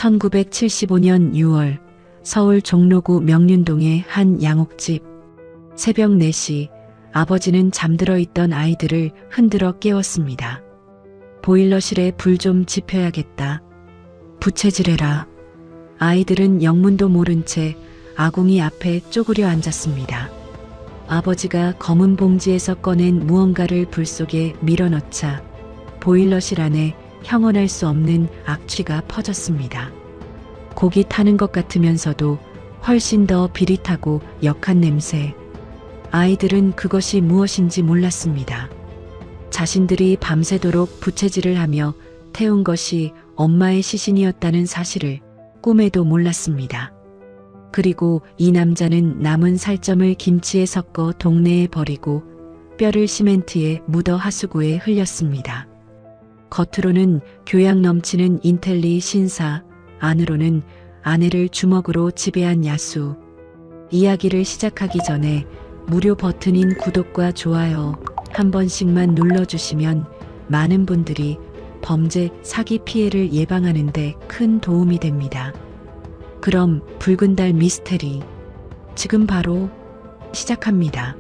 1975년 6월 서울 종로구 명륜동의 한 양옥집. 새벽 4시 아버지는 잠들어 있던 아이들을 흔들어 깨웠습니다. 보일러실에 불 좀 지펴야겠다. 부채질해라. 아이들은 영문도 모른 채 아궁이 앞에 쪼그려 앉았습니다. 아버지가 검은 봉지에서 꺼낸 무언가를 불 속에 밀어넣자 보일러실 안에 형언할 수 없는 악취가 퍼졌습니다. 고기 타는 것 같으면서도 훨씬 더 비릿하고 역한 냄새. 아이들은 그것이 무엇인지 몰랐습니다. 자신들이 밤새도록 부채질을 하며 태운 것이 엄마의 시신이었다는 사실을 꿈에도 몰랐습니다. 그리고 이 남자는 남은 살점을 김치에 섞어 동네에 버리고 뼈를 시멘트에 묻어 하수구에 흘렸습니다. 겉으로는 교양 넘치는 인텔리 신사, 안으로는 아내를 주먹으로 지배한 야수. 이야기를 시작하기 전에 무료 버튼인 구독과 좋아요 한 번씩만 눌러주시면 많은 분들이 범죄 사기 피해를 예방하는 데 큰 도움이 됩니다. 그럼 붉은 달 미스테리 지금 바로 시작합니다.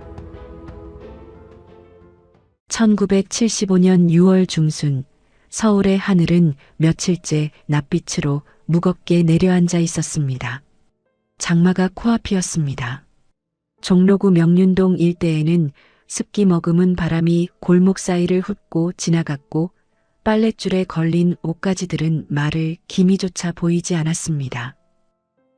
1975년 6월 중순 서울의 하늘은 며칠째 낯빛으로 무겁게 내려앉아 있었습니다. 장마가 코앞이었습니다. 종로구 명륜동 일대에는 습기 머금은 바람이 골목 사이를 훑고 지나갔고 빨랫줄에 걸린 옷가지들은 마를 기미조차 보이지 않았습니다.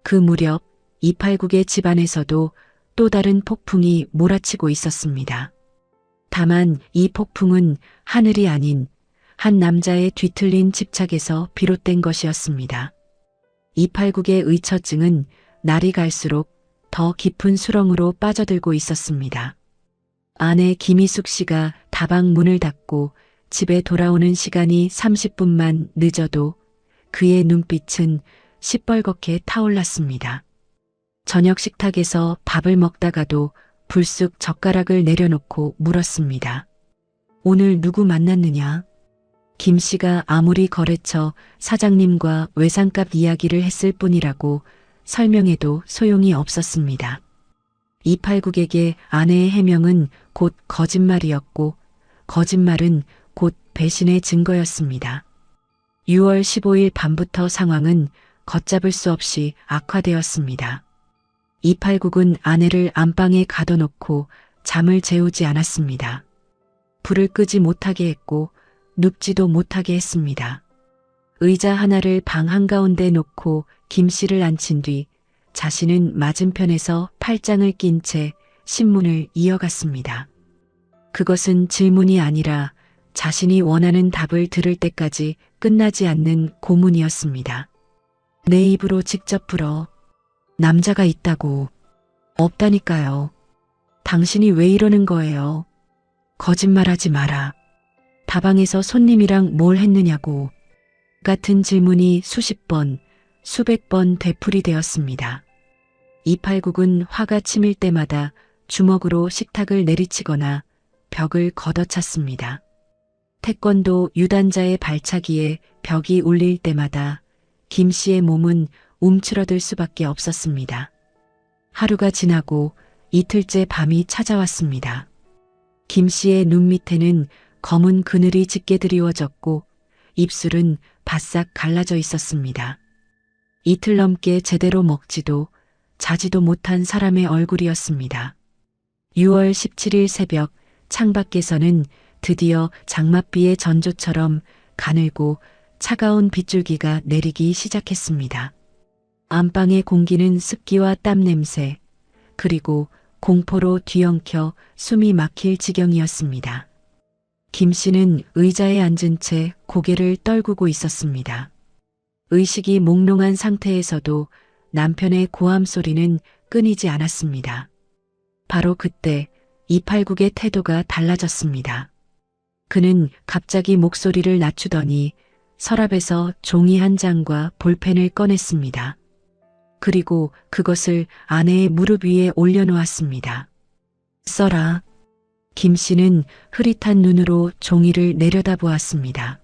그 무렵 289의 집안에서도 또 다른 폭풍이 몰아치고 있었습니다. 다만 이 폭풍은 하늘이 아닌 한 남자의 뒤틀린 집착에서 비롯된 것이었습니다. 289의 의처증은 날이 갈수록 더 깊은 수렁으로 빠져들고 있었습니다. 아내 김희숙 씨가 다방 문을 닫고 집에 돌아오는 시간이 30분만 늦어도 그의 눈빛은 시뻘겋게 타올랐습니다. 저녁 식탁에서 밥을 먹다가도 불쑥 젓가락을 내려놓고 물었습니다. 오늘 누구 만났느냐? 김 씨가 아무리 거래처 사장님과 외상값 이야기를 했을 뿐이라고 설명해도 소용이 없었습니다. 289에게 아내의 해명은 곧 거짓말이었고 거짓말은 곧 배신의 증거였습니다. 6월 15일 밤부터 상황은 걷잡을 수 없이 악화되었습니다. 289군 아내를 안방에 가둬놓고 잠을 재우지 않았습니다. 불을 끄지 못하게 했고 눕지도 못하게 했습니다. 의자 하나를 방 한가운데 놓고 김 씨를 앉힌 뒤 자신은 맞은편에서 팔짱을 낀 채 신문을 이어갔습니다. 그것은 질문이 아니라 자신이 원하는 답을 들을 때까지 끝나지 않는 고문이었습니다. 내 입으로 직접 불어. 남자가 있다고. 없다니까요. 당신이 왜 이러는 거예요? 거짓말하지 마라. 다방에서 손님이랑 뭘 했느냐고. 같은 질문이 수십 번, 수백 번 되풀이 되었습니다. 289군 화가 치밀 때마다 주먹으로 식탁을 내리치거나 벽을 걷어찼습니다. 태권도 유단자의 발차기에 벽이 울릴 때마다 김 씨의 몸은 움츠러들 수밖에 없었습니다. 하루가 지나고 이틀째 밤이 찾아왔습니다. 김 씨의 눈 밑에는 검은 그늘이 짙게 드리워졌고 입술은 바싹 갈라져 있었습니다. 이틀 넘게 제대로 먹지도 자지도 못한 사람의 얼굴이었습니다. 6월 17일 새벽 창밖에서는 드디어 장맛비의 전조처럼 가늘고 차가운 빗줄기가 내리기 시작했습니다. 안방의 공기는 습기와 땀 냄새, 그리고 공포로 뒤엉켜 숨이 막힐 지경이었습니다. 김 씨는 의자에 앉은 채 고개를 떨구고 있었습니다. 의식이 몽롱한 상태에서도 남편의 고함 소리는 끊이지 않았습니다. 바로 그때 289의 태도가 달라졌습니다. 그는 갑자기 목소리를 낮추더니 서랍에서 종이 한 장과 볼펜을 꺼냈습니다. 그리고 그것을 아내의 무릎 위에 올려놓았습니다. 써라. 김 씨는 흐릿한 눈으로 종이를 내려다보았습니다.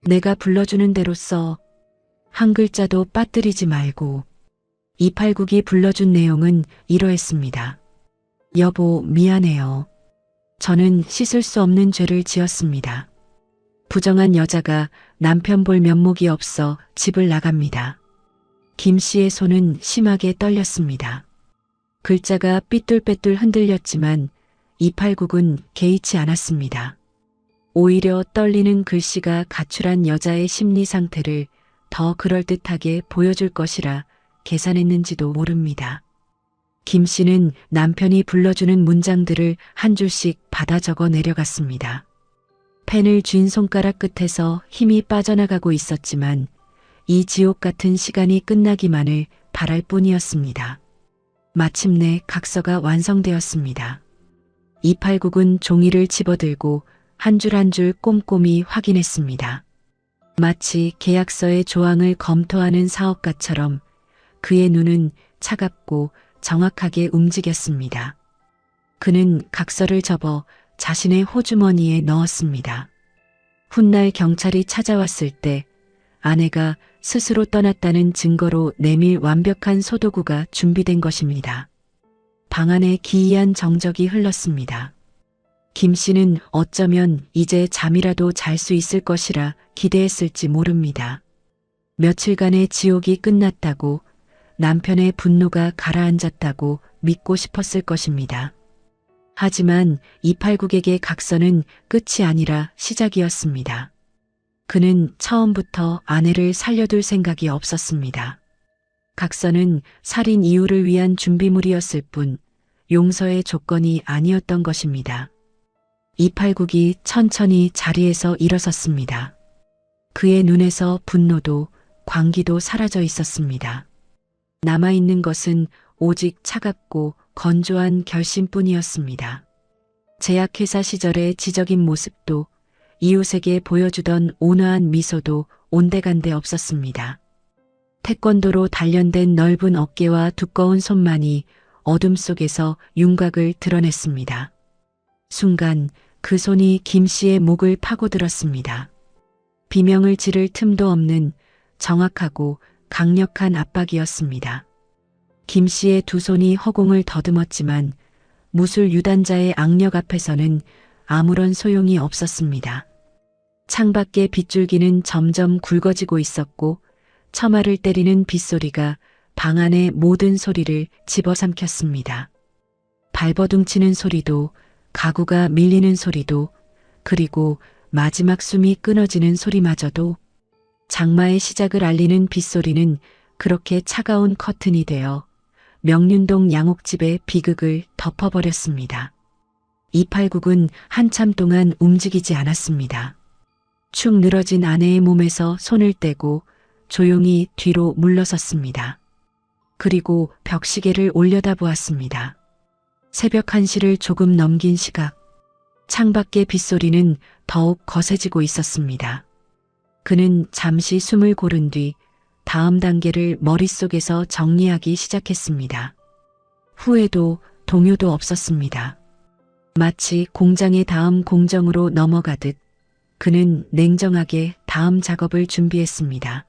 내가 불러주는 대로 써. 한 글자도 빠뜨리지 말고. 이팔국이 불러준 내용은 이러했습니다. 여보, 미안해요. 저는 씻을 수 없는 죄를 지었습니다. 부정한 여자가 남편 볼 면목이 없어 집을 나갑니다. 김 씨의 손은 심하게 떨렸습니다. 글자가 삐뚤빼뚤 흔들렸지만 이팔국은 개의치 않았습니다. 오히려 떨리는 글씨가 가출한 여자의 심리 상태를 더 그럴듯하게 보여줄 것이라 계산했는지도 모릅니다. 김 씨는 남편이 불러주는 문장들을 한 줄씩 받아 적어 내려갔습니다. 펜을 쥔 손가락 끝에서 힘이 빠져나가고 있었지만 이 지옥 같은 시간이 끝나기만을 바랄 뿐이었습니다. 마침내 각서가 완성되었습니다. 이팔국은 종이를 집어들고 한 줄 한 줄 꼼꼼히 확인했습니다. 마치 계약서의 조항을 검토하는 사업가처럼 그의 눈은 차갑고 정확하게 움직였습니다. 그는 각서를 접어 자신의 호주머니에 넣었습니다. 훗날 경찰이 찾아왔을 때 아내가 스스로 떠났다는 증거로 내밀 완벽한 소도구가 준비된 것입니다. 방 안에 기이한 정적이 흘렀습니다. 김 씨는 어쩌면 이제 잠이라도 잘 수 있을 것이라 기대했을지 모릅니다. 며칠간의 지옥이 끝났다고, 남편의 분노가 가라앉았다고 믿고 싶었을 것입니다. 하지만 이팔국에게 각서는 끝이 아니라 시작이었습니다. 그는 처음부터 아내를 살려둘 생각이 없었습니다. 각서는 살인 이후를 위한 준비물이었을 뿐 용서의 조건이 아니었던 것입니다. 이팔국이 천천히 자리에서 일어섰습니다. 그의 눈에서 분노도 광기도 사라져 있었습니다. 남아있는 것은 오직 차갑고 건조한 결심뿐이었습니다. 제약회사 시절의 지적인 모습도 이웃에게 보여주던 온화한 미소도 온데간데 없었습니다. 태권도로 단련된 넓은 어깨와 두꺼운 손만이 어둠 속에서 윤곽을 드러냈습니다. 순간 그 손이 김 씨의 목을 파고들었습니다. 비명을 지를 틈도 없는 정확하고 강력한 압박이었습니다. 김 씨의 두 손이 허공을 더듬었지만 무술 유단자의 악력 앞에서는 아무런 소용이 없었습니다. 창밖의 빗줄기는 점점 굵어지고 있었고 처마를 때리는 빗소리가 방 안의 모든 소리를 집어삼켰습니다. 발버둥치는 소리도, 가구가 밀리는 소리도, 그리고 마지막 숨이 끊어지는 소리마저도, 장마의 시작을 알리는 빗소리는 그렇게 차가운 커튼이 되어 명륜동 양옥집의 비극을 덮어버렸습니다. 이팔국은 한참 동안 움직이지 않았습니다. 축 늘어진 아내의 몸에서 손을 떼고 조용히 뒤로 물러섰습니다. 그리고 벽시계를 올려다보았습니다. 새벽 1시를 조금 넘긴 시각. 창밖의 빗소리는 더욱 거세지고 있었습니다. 그는 잠시 숨을 고른 뒤 다음 단계를 머릿속에서 정리하기 시작했습니다. 후회도 동요도 없었습니다. 마치 공장의 다음 공정으로 넘어가듯 그는 냉정하게 다음 작업을 준비했습니다.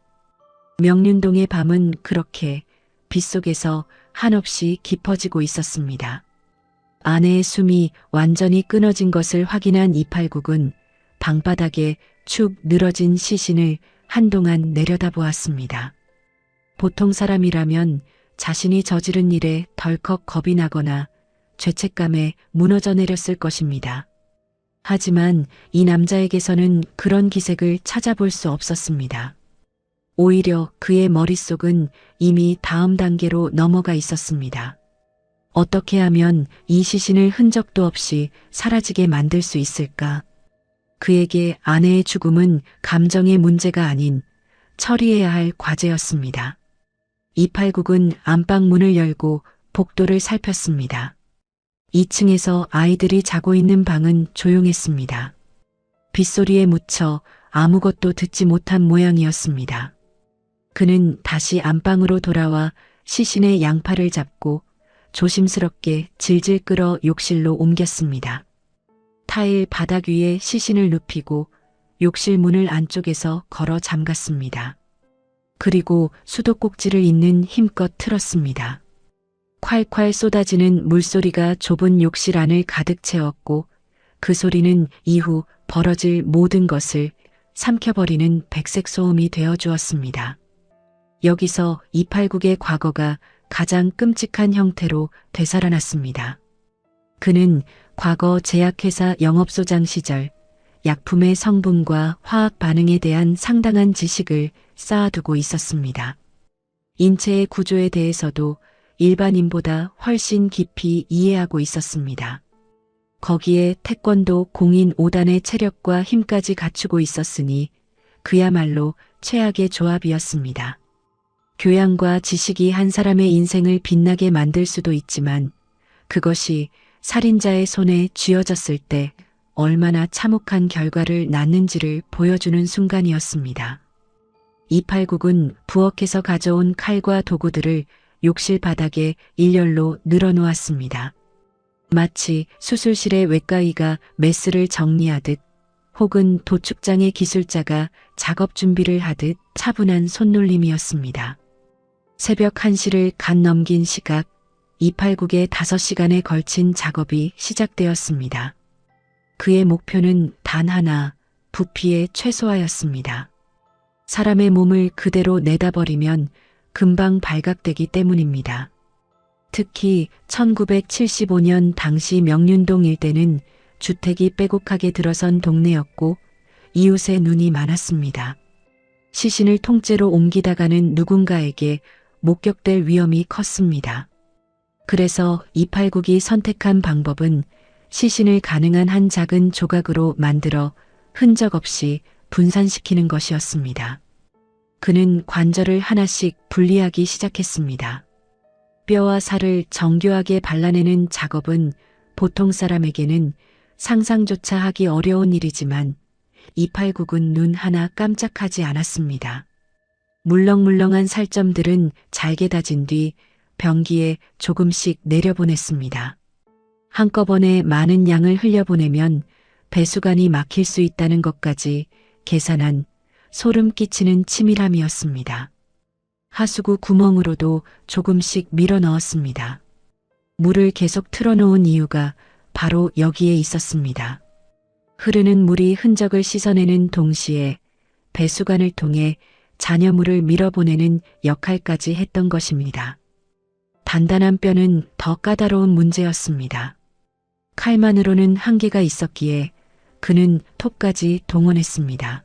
명륜동의 밤은 그렇게 빗속에서 한없이 깊어지고 있었습니다. 아내의 숨이 완전히 끊어진 것을 확인한 이팔국은 방바닥에 축 늘어진 시신을 한동안 내려다보았습니다. 보통 사람이라면 자신이 저지른 일에 덜컥 겁이 나거나 죄책감에 무너져 내렸을 것입니다. 하지만 이 남자에게서는 그런 기색을 찾아볼 수 없었습니다. 오히려 그의 머릿속은 이미 다음 단계로 넘어가 있었습니다. 어떻게 하면 이 시신을 흔적도 없이 사라지게 만들 수 있을까? 그에게 아내의 죽음은 감정의 문제가 아닌 처리해야 할 과제였습니다. 이팔국은 안방 문을 열고 복도를 살폈습니다. 2층에서 아이들이 자고 있는 방은 조용했습니다. 빗소리에 묻혀 아무것도 듣지 못한 모양이었습니다. 그는 다시 안방으로 돌아와 시신의 양팔을 잡고 조심스럽게 질질 끌어 욕실로 옮겼습니다. 타일 바닥 위에 시신을 눕히고 욕실 문을 안쪽에서 걸어 잠갔습니다. 그리고 수도꼭지를 잇는 힘껏 틀었습니다. 콸콸 쏟아지는 물소리가 좁은 욕실 안을 가득 채웠고 그 소리는 이후 벌어질 모든 것을 삼켜버리는 백색 소음이 되어 주었습니다. 여기서 이팔국의 과거가 가장 끔찍한 형태로 되살아났습니다. 그는 과거 제약회사 영업소장 시절 약품의 성분과 화학 반응에 대한 상당한 지식을 쌓아두고 있었습니다. 인체의 구조에 대해서도 일반인보다 훨씬 깊이 이해하고 있었습니다. 거기에 태권도 공인 5단의 체력과 힘까지 갖추고 있었으니 그야말로 최악의 조합이었습니다. 교양과 지식이 한 사람의 인생을 빛나게 만들 수도 있지만 그것이 살인자의 손에 쥐어졌을 때 얼마나 참혹한 결과를 낳는지를 보여주는 순간이었습니다. 이팔국은 부엌에서 가져온 칼과 도구들을 욕실 바닥에 일렬로 늘어놓았습니다. 마치 수술실의 외과의가 메스를 정리하듯 혹은 도축장의 기술자가 작업 준비를 하듯 차분한 손놀림이었습니다. 새벽 1시를 갓 넘긴 시각, 이팔국의 5시간에 걸친 작업이 시작되었습니다. 그의 목표는 단 하나, 부피의 최소화였습니다. 사람의 몸을 그대로 내다버리면 금방 발각되기 때문입니다. 특히 1975년 당시 명륜동 일대는 주택이 빼곡하게 들어선 동네였고 이웃의 눈이 많았습니다. 시신을 통째로 옮기다가는 누군가에게 목격될 위험이 컸습니다. 그래서 이팔국이 선택한 방법은 시신을 가능한 한 작은 조각으로 만들어 흔적 없이 분산시키는 것이었습니다. 그는 관절을 하나씩 분리하기 시작했습니다. 뼈와 살을 정교하게 발라내는 작업은 보통 사람에게는 상상조차 하기 어려운 일이지만 이팔국은 눈 하나 깜짝하지 않았습니다. 물렁물렁한 살점들은 잘게 다진 뒤 변기에 조금씩 내려보냈습니다. 한꺼번에 많은 양을 흘려보내면 배수관이 막힐 수 있다는 것까지 계산한 소름 끼치는 치밀함이었습니다. 하수구 구멍으로도 조금씩 밀어 넣었습니다. 물을 계속 틀어놓은 이유가 바로 여기에 있었습니다. 흐르는 물이 흔적을 씻어내는 동시에 배수관을 통해 잔여물을 밀어보내는 역할까지 했던 것입니다. 단단한 뼈는 더 까다로운 문제였습니다. 칼만으로는 한계가 있었기에 그는 톱까지 동원했습니다.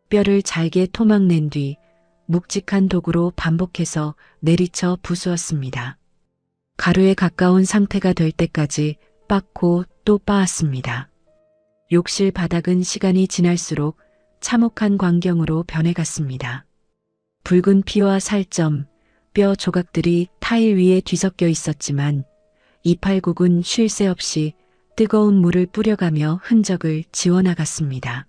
뼈를 잘게 토막낸 뒤 묵직한 도구로 반복해서 내리쳐 부수었습니다. 가루에 가까운 상태가 될 때까지 빻고 또 빻았습니다. 욕실 바닥은 시간이 지날수록 참혹한 광경으로 변해갔습니다. 붉은 피와 살점, 뼈 조각들이 타일 위에 뒤섞여 있었지만 이팔국은 쉴 새 없이 뜨거운 물을 뿌려가며 흔적을 지워나갔습니다.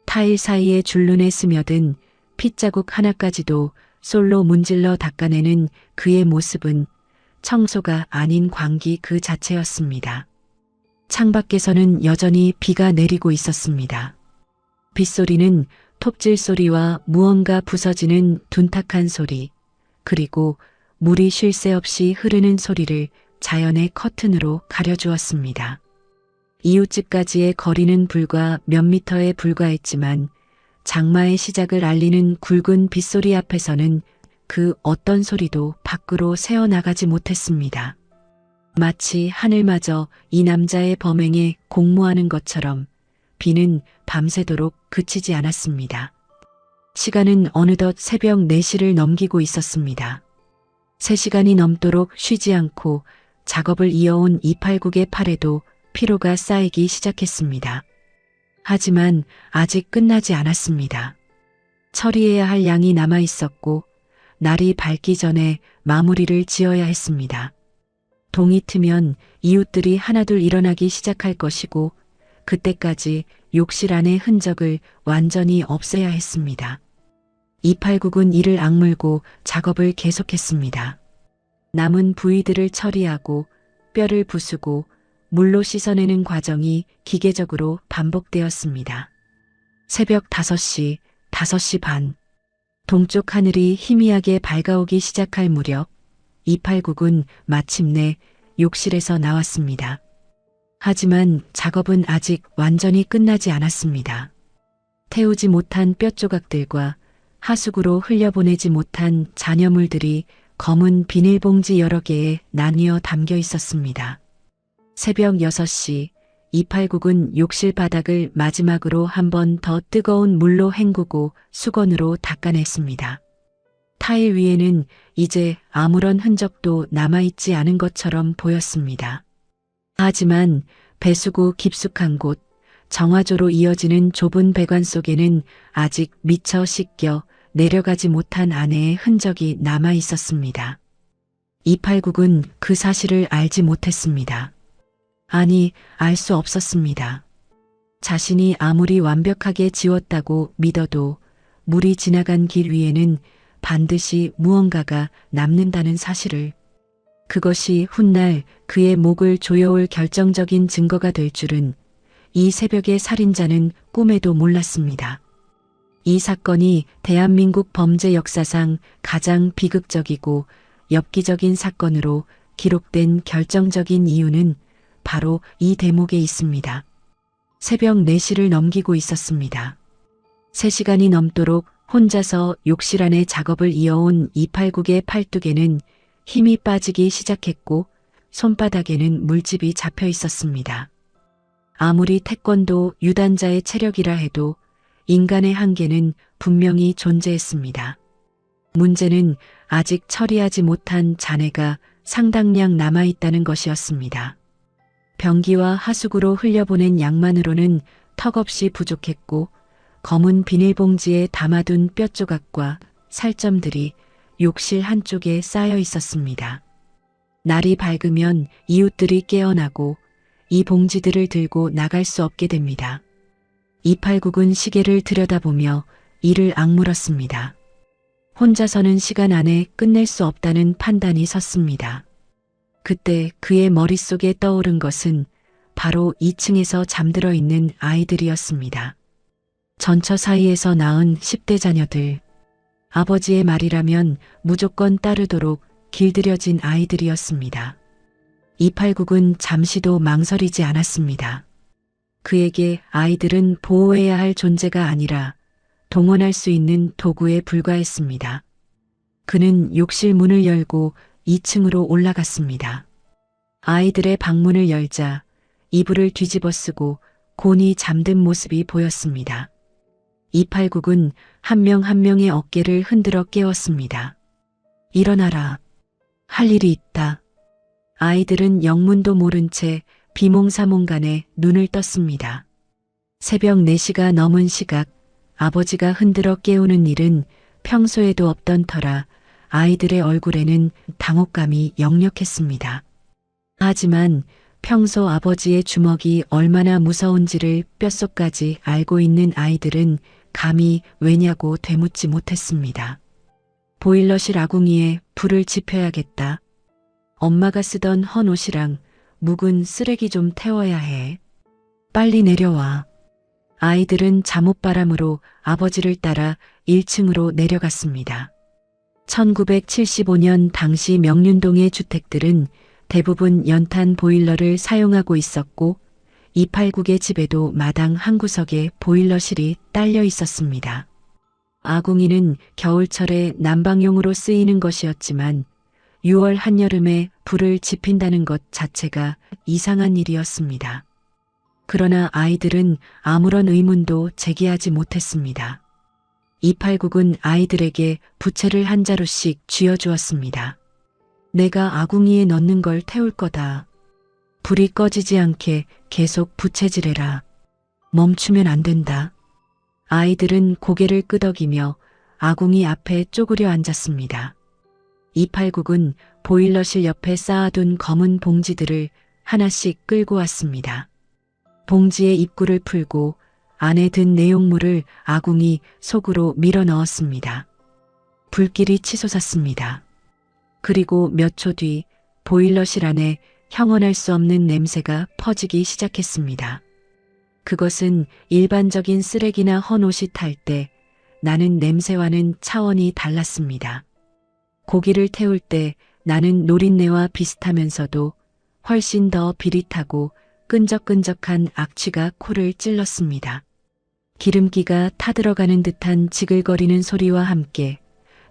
타일 사이에 줄눈에 스며든 핏자국 하나까지도 솔로 문질러 닦아내는 그의 모습은 청소가 아닌 광기 그 자체였습니다. 창밖에서는 여전히 비가 내리고 있었습니다. 빗소리는 톱질 소리와 무언가 부서지는 둔탁한 소리, 그리고 물이 쉴 새 없이 흐르는 소리를 자연의 커튼으로 가려주었습니다. 이웃집까지의 거리는 불과 몇 미터에 불과했지만 장마의 시작을 알리는 굵은 빗소리 앞에서는 그 어떤 소리도 밖으로 새어나가지 못했습니다. 마치 하늘마저 이 남자의 범행에 공모하는 것처럼 비는 밤새도록 그치지 않았습니다. 시간은 어느덧 새벽 4시를 넘기고 있었습니다. 3시간이 넘도록 쉬지 않고 작업을 이어온 이팔국의 팔에도 피로가 쌓이기 시작했습니다. 하지만 아직 끝나지 않았습니다. 처리해야 할 양이 남아 있었고 날이 밝기 전에 마무리를 지어야 했습니다. 동이 트면 이웃들이 하나둘 일어나기 시작할 것이고 그때까지 욕실 안의 흔적을 완전히 없애야 했습니다. 이팔국은 이를 악물고 작업을 계속했습니다. 남은 부위들을 처리하고 뼈를 부수고 물로 씻어내는 과정이 기계적으로 반복되었습니다. 새벽 5시, 5시 반. 동쪽 하늘이 희미하게 밝아오기 시작할 무렵 289군 마침내 욕실에서 나왔습니다. 하지만 작업은 아직 완전히 끝나지 않았습니다. 태우지 못한 뼈 조각들과 하수구로 흘려보내지 못한 잔여물들이 검은 비닐봉지 여러 개에 나뉘어 담겨 있었습니다. 새벽 6시 289군 욕실 바닥을 마지막으로 한 번 더 뜨거운 물로 헹구고 수건으로 닦아냈습니다. 타일 위에는 이제 아무런 흔적도 남아있지 않은 것처럼 보였습니다. 하지만 배수구 깊숙한 곳, 정화조로 이어지는 좁은 배관 속에는 아직 미처 씻겨 내려가지 못한 아내의 흔적이 남아 있었습니다. 289군 그 사실을 알지 못했습니다. 아니, 알 수 없었습니다. 자신이 아무리 완벽하게 지웠다고 믿어도 물이 지나간 길 위에는 반드시 무언가가 남는다는 사실을, 그것이 훗날 그의 목을 조여올 결정적인 증거가 될 줄은 이 새벽의 살인자는 꿈에도 몰랐습니다. 이 사건이 대한민국 범죄 역사상 가장 비극적이고 엽기적인 사건으로 기록된 결정적인 이유는 바로 이 대목에 있습니다. 새벽 4시를 넘기고 있었습니다. 3시간이 넘도록 혼자서 욕실 안에 작업을 이어온 289의 팔뚝에는 힘이 빠지기 시작했고 손바닥에는 물집이 잡혀 있었습니다. 아무리 태권도 유단자의 체력이라 해도 인간의 한계는 분명히 존재했습니다. 문제는 아직 처리하지 못한 잔해가 상당량 남아있다는 것이었습니다. 변기와 하수구로 흘려보낸 양만으로는 턱없이 부족했고 검은 비닐봉지에 담아둔 뼈 조각과 살점들이 욕실 한쪽에 쌓여 있었습니다. 날이 밝으면 이웃들이 깨어나고 이 봉지들을 들고 나갈 수 없게 됩니다. 289군 시계를 들여다보며 이를 악물었습니다. 혼자서는 시간 안에 끝낼 수 없다는 판단이 섰습니다. 그때 그의 머릿속에 떠오른 것은 바로 2층에서 잠들어 있는 아이들이었습니다. 전처 사이에서 낳은 10대 자녀들. 아버지의 말이라면 무조건 따르도록 길들여진 아이들이었습니다. 289군 잠시도 망설이지 않았습니다. 그에게 아이들은 보호해야 할 존재가 아니라 동원할 수 있는 도구에 불과했습니다. 그는 욕실 문을 열고 2층으로 올라갔습니다. 아이들의 방문을 열자 이불을 뒤집어 쓰고 곤히 잠든 모습이 보였습니다. 289군 한 명 한 명의 어깨를 흔들어 깨웠습니다. 일어나라. 할 일이 있다. 아이들은 영문도 모른 채 비몽사몽간에 눈을 떴습니다. 새벽 4시가 넘은 시각, 아버지가 흔들어 깨우는 일은 평소에도 없던 터라 아이들의 얼굴에는 당혹감이 역력했습니다. 하지만 평소 아버지의 주먹이 얼마나 무서운지를 뼛속까지 알고 있는 아이들은 감히 왜냐고 되묻지 못했습니다. 보일러실 아궁이에 불을 지펴야겠다. 엄마가 쓰던 헌 옷이랑 묵은 쓰레기 좀 태워야 해. 빨리 내려와. 아이들은 잠옷바람으로 아버지를 따라 1층으로 내려갔습니다. 1975년 당시 명륜동의 주택들은 대부분 연탄 보일러를 사용하고 있었고 289의 집에도 마당 한 구석에 보일러실이 딸려 있었습니다. 아궁이는 겨울철에 난방용으로 쓰이는 것이었지만 6월 한여름에 불을 지핀다는 것 자체가 이상한 일이었습니다. 그러나 아이들은 아무런 의문도 제기하지 못했습니다. 289군 아이들에게 부채를 한 자루씩 쥐어주었습니다. 내가 아궁이에 넣는 걸 태울 거다. 불이 꺼지지 않게 계속 부채질해라. 멈추면 안 된다. 아이들은 고개를 끄덕이며 아궁이 앞에 쪼그려 앉았습니다. 289군 보일러실 옆에 쌓아둔 검은 봉지들을 하나씩 끌고 왔습니다. 봉지의 입구를 풀고 안에 든 내용물을 아궁이 속으로 밀어 넣었습니다. 불길이 치솟았습니다. 그리고 몇 초 뒤 보일러실 안에 형언할 수 없는 냄새가 퍼지기 시작했습니다. 그것은 일반적인 쓰레기나 헌옷이 탈 때 나는 냄새와는 차원이 달랐습니다. 고기를 태울 때 나는 노린내와 비슷하면서도 훨씬 더 비릿하고 끈적끈적한 악취가 코를 찔렀습니다. 기름기가 타들어가는 듯한 지글거리는 소리와 함께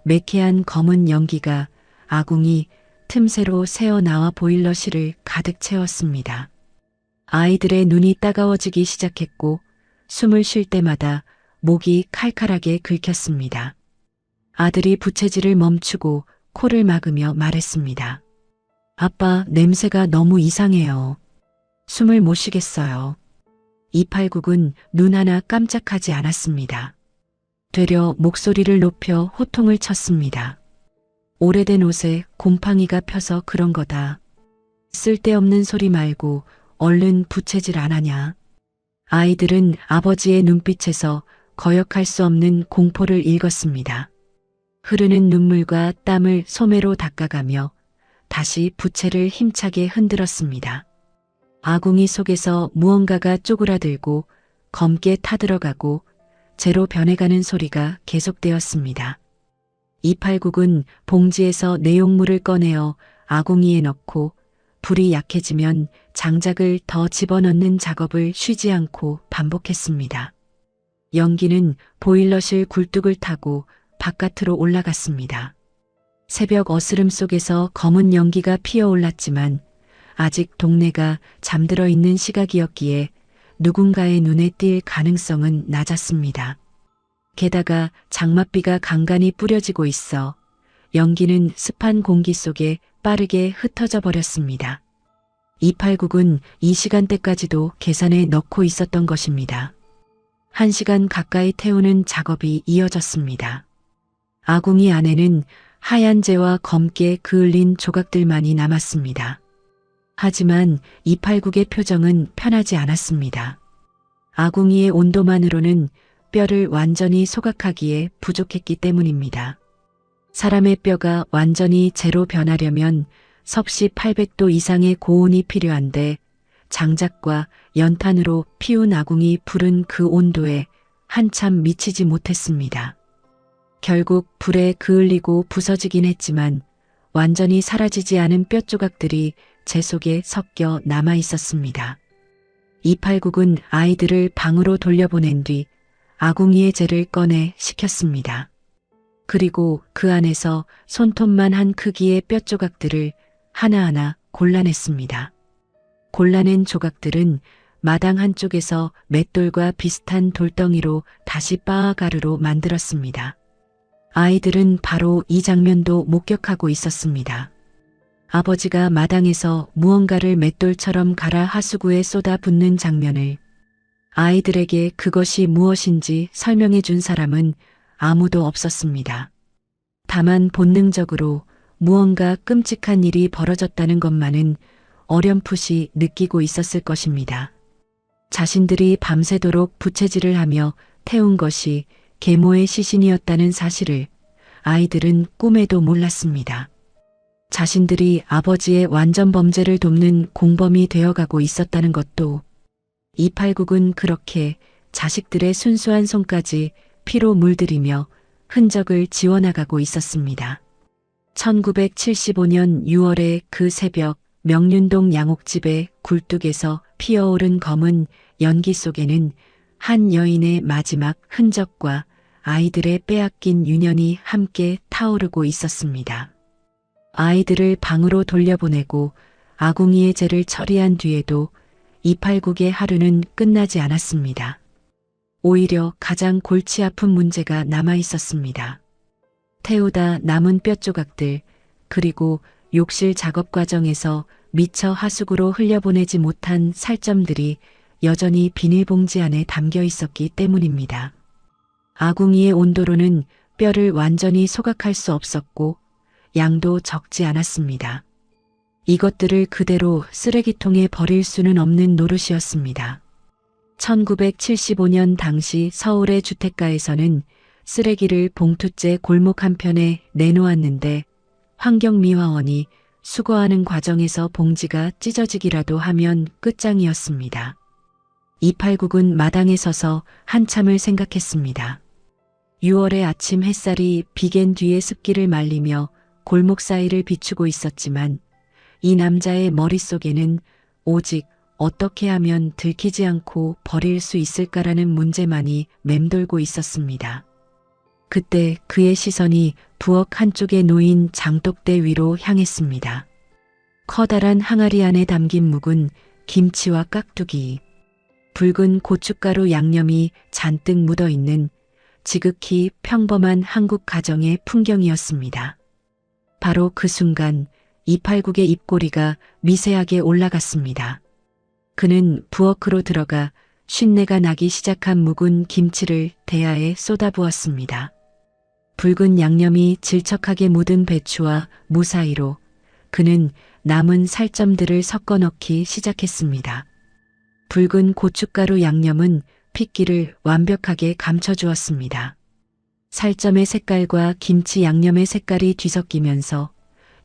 매캐한 검은 연기가 아궁이 틈새로 새어나와 보일러실을 가득 채웠습니다. 아이들의 눈이 따가워지기 시작했고 숨을 쉴 때마다 목이 칼칼하게 긁혔습니다. 아들이 부채질을 멈추고 코를 막으며 말했습니다. 아빠, 냄새가 너무 이상해요. 숨을 못 쉬겠어요. 이팔국은 눈 하나 깜짝하지 않았습니다. 되려 목소리를 높여 호통을 쳤습니다. 오래된 옷에 곰팡이가 펴서 그런 거다. 쓸데없는 소리 말고 얼른 부채질 안 하냐. 아이들은 아버지의 눈빛에서 거역할 수 없는 공포를 읽었습니다. 흐르는 눈물과 땀을 소매로 닦아가며 다시 부채를 힘차게 흔들었습니다. 아궁이 속에서 무언가가 쪼그라들고 검게 타들어가고 재로 변해가는 소리가 계속되었습니다. 이팔국은 봉지에서 내용물을 꺼내어 아궁이에 넣고 불이 약해지면 장작을 더 집어넣는 작업을 쉬지 않고 반복했습니다. 연기는 보일러실 굴뚝을 타고 바깥으로 올라갔습니다. 새벽 어스름 속에서 검은 연기가 피어올랐지만 아직 동네가 잠들어 있는 시각이었기에 누군가의 눈에 띌 가능성은 낮았습니다. 게다가 장맛비가 간간히 뿌려지고 있어 연기는 습한 공기 속에 빠르게 흩어져 버렸습니다. 이팔국은 이 시간대까지도 계산에 넣고 있었던 것입니다. 1시간 가까이 태우는 작업이 이어졌습니다. 아궁이 안에는 하얀 재와 검게 그을린 조각들만이 남았습니다. 하지만 이팔국의 표정은 편하지 않았습니다. 아궁이의 온도만으로는 뼈를 완전히 소각하기에 부족했기 때문입니다. 사람의 뼈가 완전히 재로 변하려면 섭씨 800도 이상의 고온이 필요한데 장작과 연탄으로 피운 아궁이 불은 그 온도에 한참 미치지 못했습니다. 결국 불에 그을리고 부서지긴 했지만 완전히 사라지지 않은 뼈 조각들이 재 속에 섞여 남아 있었습니다. 이팔국은 아이들을 방으로 돌려보낸 뒤 아궁이의 재를 꺼내 식혔습니다. 그리고 그 안에서 손톱만 한 크기의 뼈 조각들을 하나하나 골라냈습니다. 골라낸 조각들은 마당 한쪽에서 맷돌과 비슷한 돌덩이로 다시 빻아가루로 만들었습니다. 아이들은 바로 이 장면도 목격하고 있었습니다. 아버지가 마당에서 무언가를 맷돌처럼 갈아 하수구에 쏟아 붓는 장면을 아이들에게 그것이 무엇인지 설명해 준 사람은 아무도 없었습니다. 다만 본능적으로 무언가 끔찍한 일이 벌어졌다는 것만은 어렴풋이 느끼고 있었을 것입니다. 자신들이 밤새도록 부채질을 하며 태운 것이 계모의 시신이었다는 사실을 아이들은 꿈에도 몰랐습니다. 자신들이 아버지의 완전 범죄를 돕는 공범이 되어가고 있었다는 것도 이팔국은 그렇게 자식들의 순수한 손까지 피로 물들이며 흔적을 지워나가고 있었습니다. 1975년 6월의 그 새벽 명륜동 양옥집의 굴뚝에서 피어오른 검은 연기 속에는 한 여인의 마지막 흔적과 아이들의 빼앗긴 유년이 함께 타오르고 있었습니다. 아이들을 방으로 돌려보내고 아궁이의 재를 처리한 뒤에도 이팔국의 하루는 끝나지 않았습니다. 오히려 가장 골치 아픈 문제가 남아 있었습니다. 태우다 남은 뼈 조각들, 그리고 욕실 작업 과정에서 미처 하수구로 흘려보내지 못한 살점들이 여전히 비닐봉지 안에 담겨 있었기 때문입니다. 아궁이의 온도로는 뼈를 완전히 소각할 수 없었고 양도 적지 않았습니다. 이것들을 그대로 쓰레기통에 버릴 수는 없는 노릇이었습니다. 1975년 당시 서울의 주택가에서는 쓰레기를 봉투째 골목 한편에 내놓았는데 환경미화원이 수거하는 과정에서 봉지가 찢어지기라도 하면 끝장이었습니다. 이팔국은 마당에 서서 한참을 생각했습니다. 6월의 아침 햇살이 비갠 뒤에 습기를 말리며 골목 사이를 비추고 있었지만 이 남자의 머릿속에는 오직 어떻게 하면 들키지 않고 버릴 수 있을까라는 문제만이 맴돌고 있었습니다. 그때 그의 시선이 부엌 한쪽에 놓인 장독대 위로 향했습니다. 커다란 항아리 안에 담긴 묵은 김치와 깍두기, 붉은 고춧가루 양념이 잔뜩 묻어있는 지극히 평범한 한국 가정의 풍경이었습니다. 바로 그 순간 이팔국의 입꼬리가 미세하게 올라갔습니다. 그는 부엌으로 들어가 쉰내가 나기 시작한 묵은 김치를 대야에 쏟아부었습니다. 붉은 양념이 질척하게 묻은 배추와 무 사이로 그는 남은 살점들을 섞어 넣기 시작했습니다. 붉은 고춧가루 양념은 핏기를 완벽하게 감춰주었습니다. 살점의 색깔과 김치 양념의 색깔이 뒤섞이면서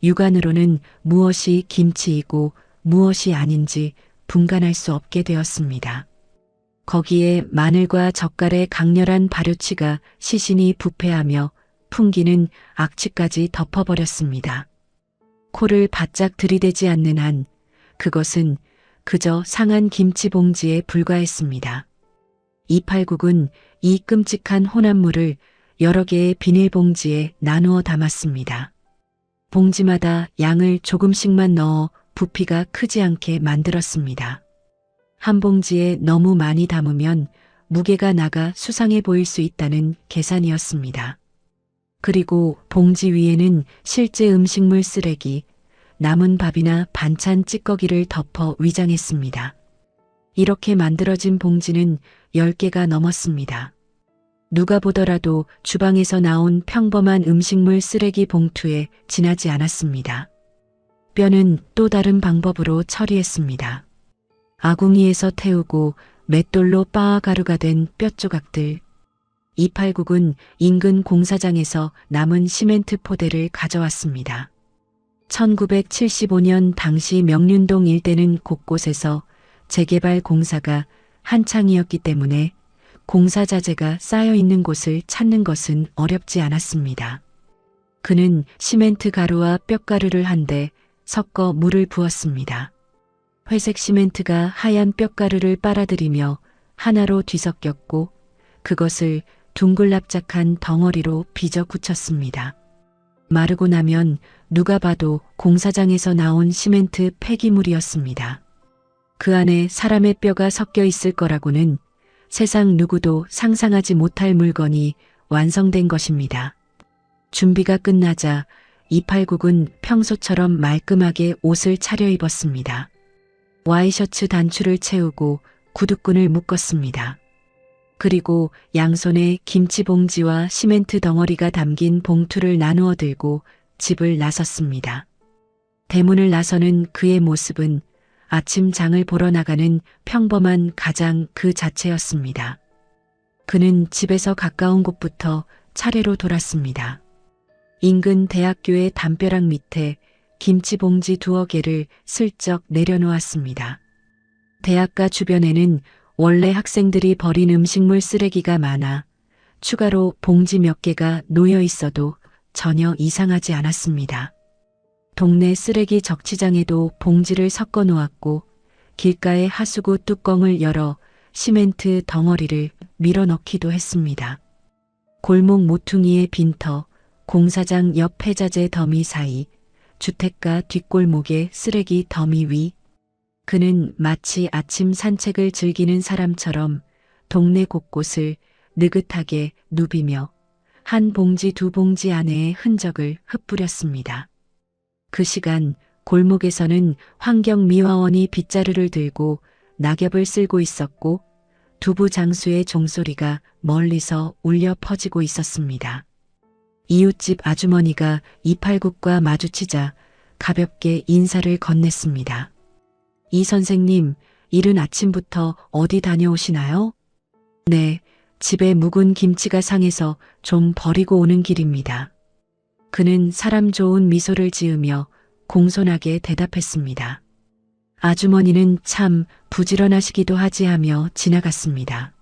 육안으로는 무엇이 김치이고 무엇이 아닌지 분간할 수 없게 되었습니다. 거기에 마늘과 젓갈의 강렬한 발효치가 시신이 부패하며 풍기는 악취까지 덮어버렸습니다. 코를 바짝 들이대지 않는 한 그것은 그저 상한 김치 봉지에 불과했습니다. 이팔국은 이 끔찍한 혼합물을 여러 개의 비닐봉지에 나누어 담았습니다. 봉지마다 양을 조금씩만 넣어 부피가 크지 않게 만들었습니다. 한 봉지에 너무 많이 담으면 무게가 나가 수상해 보일 수 있다는 계산이었습니다. 그리고 봉지 위에는 실제 음식물 쓰레기, 남은 밥이나 반찬 찌꺼기를 덮어 위장했습니다. 이렇게 만들어진 봉지는 10개가 넘었습니다. 누가 보더라도 주방에서 나온 평범한 음식물 쓰레기 봉투에 지나지 않았습니다. 뼈는 또 다른 방법으로 처리했습니다. 아궁이에서 태우고 맷돌로 빻아가루가 된 뼈 조각들. 이팔국은 인근 공사장에서 남은 시멘트 포대를 가져왔습니다. 1975년 당시 명륜동 일대는 곳곳에서 재개발 공사가 한창이었기 때문에 공사 자재가 쌓여 있는 곳을 찾는 것은 어렵지 않았습니다. 그는 시멘트 가루와 뼈가루를 한데 섞어 물을 부었습니다. 회색 시멘트가 하얀 뼈가루를 빨아들이며 하나로 뒤섞였고 그것을 둥글납작한 덩어리로 빚어 굳혔습니다. 마르고 나면 누가 봐도 공사장에서 나온 시멘트 폐기물이었습니다. 그 안에 사람의 뼈가 섞여 있을 거라고는 세상 누구도 상상하지 못할 물건이 완성된 것입니다. 준비가 끝나자 이팔국은 평소처럼 말끔하게 옷을 차려입었습니다. 와이셔츠 단추를 채우고 구두끈을 묶었습니다. 그리고 양손에 김치봉지와 시멘트 덩어리가 담긴 봉투를 나누어 들고 집을 나섰습니다. 대문을 나서는 그의 모습은 아침 장을 보러 나가는 평범한 가장 그 자체였습니다. 그는 집에서 가까운 곳부터 차례로 돌았습니다. 인근 대학교의 담벼락 밑에 김치봉지 2개를 슬쩍 내려놓았습니다. 대학가 주변에는 원래 학생들이 버린 음식물 쓰레기가 많아 추가로 봉지 몇 개가 놓여 있어도 전혀 이상하지 않았습니다. 동네 쓰레기 적치장에도 봉지를 섞어 놓았고 길가의 하수구 뚜껑을 열어 시멘트 덩어리를 밀어 넣기도 했습니다. 골목 모퉁이의 빈터, 공사장 옆 폐자재 더미 사이, 주택가 뒷골목의 쓰레기 더미 위, 그는 마치 아침 산책을 즐기는 사람처럼 동네 곳곳을 느긋하게 누비며 한 봉지 2봉지 안에의 흔적을 흩뿌렸습니다. 그 시간 골목에서는 환경미화원이 빗자루를 들고 낙엽을 쓸고 있었고 두부 장수의 종소리가 멀리서 울려 퍼지고 있었습니다. 이웃집 아주머니가 이팔국과 마주치자 가볍게 인사를 건넸습니다. 이 선생님, 이른 아침부터 어디 다녀오시나요? 네, 집에 묵은 김치가 상해서 좀 버리고 오는 길입니다. 그는 사람 좋은 미소를 지으며 공손하게 대답했습니다. 아주머니는 참 부지런하시기도 하지 하며 지나갔습니다.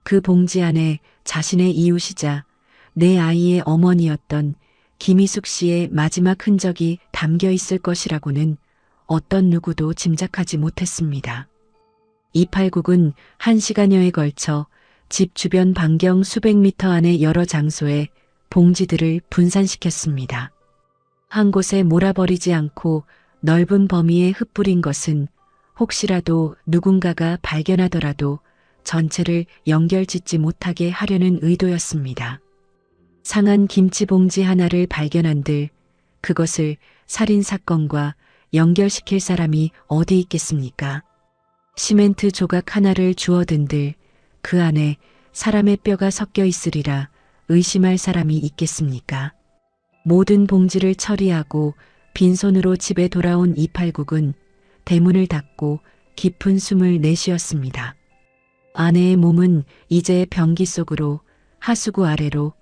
그 봉지 안에 자신의 이웃이자 내 아이의 어머니였던 김희숙 씨의 마지막 흔적이 담겨 있을 것이라고는 어떤 누구도 짐작하지 못했습니다. 289군 1시간여에 걸쳐 집 주변 반경 수백 미터 안의 여러 장소에 봉지들을 분산시켰습니다. 한 곳에 몰아버리지 않고 넓은 범위에 흩뿌린 것은 혹시라도 누군가가 발견하더라도 전체를 연결짓지 못하게 하려는 의도였습니다. 상한 김치 봉지 하나를 발견한들 그것을 살인사건과 연결시킬 사람이 어디 있겠습니까? 시멘트 조각 하나를 주워든들 그 안에 사람의 뼈가 섞여 있으리라 의심할 사람이 있겠습니까? 모든 봉지를 처리하고 빈손으로 집에 돌아온 289군 대문을 닫고 깊은 숨을 내쉬었습니다. 아내의 몸은 이제 변기 속으로, 하수구 아래로,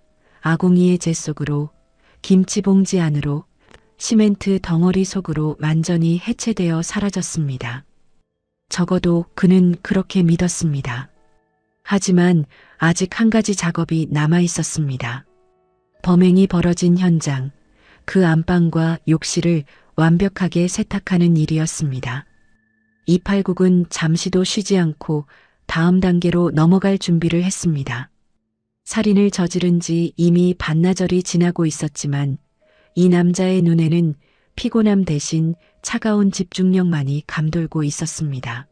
아궁이의 재 속으로, 김치봉지 안으로, 시멘트 덩어리 속으로 완전히 해체되어 사라졌습니다. 적어도 그는 그렇게 믿었습니다. 하지만 아직 한 가지 작업이 남아 있었습니다. 범행이 벌어진 현장, 그 안방과 욕실을 완벽하게 세탁하는 일이었습니다. 289군 잠시도 쉬지 않고 다음 단계로 넘어갈 준비를 했습니다. 살인을 저지른 지 이미 반나절이 지나고 있었지만 이 남자의 눈에는 피곤함 대신 차가운 집중력만이 감돌고 있었습니다.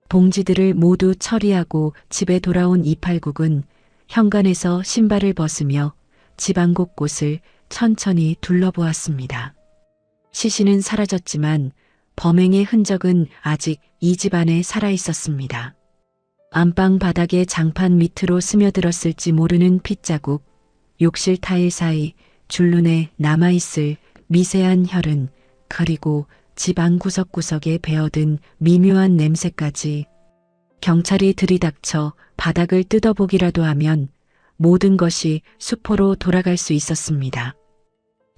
봉지들을 모두 처리하고 집에 돌아온 289군 현관에서 신발을 벗으며 집안 곳곳을 천천히 둘러보았습니다. 시신은 사라졌지만 범행의 흔적은 아직 이 집 안에 살아있었습니다. 안방 바닥에 장판 밑으로 스며들었을지 모르는 핏자국, 욕실 타일 사이 줄눈에 남아있을 미세한 혈흔, 그리고 집 안 구석구석에 배어든 미묘한 냄새까지. 경찰이 들이닥쳐 바닥을 뜯어보기라도 하면 모든 것이 수포로 돌아갈 수 있었습니다.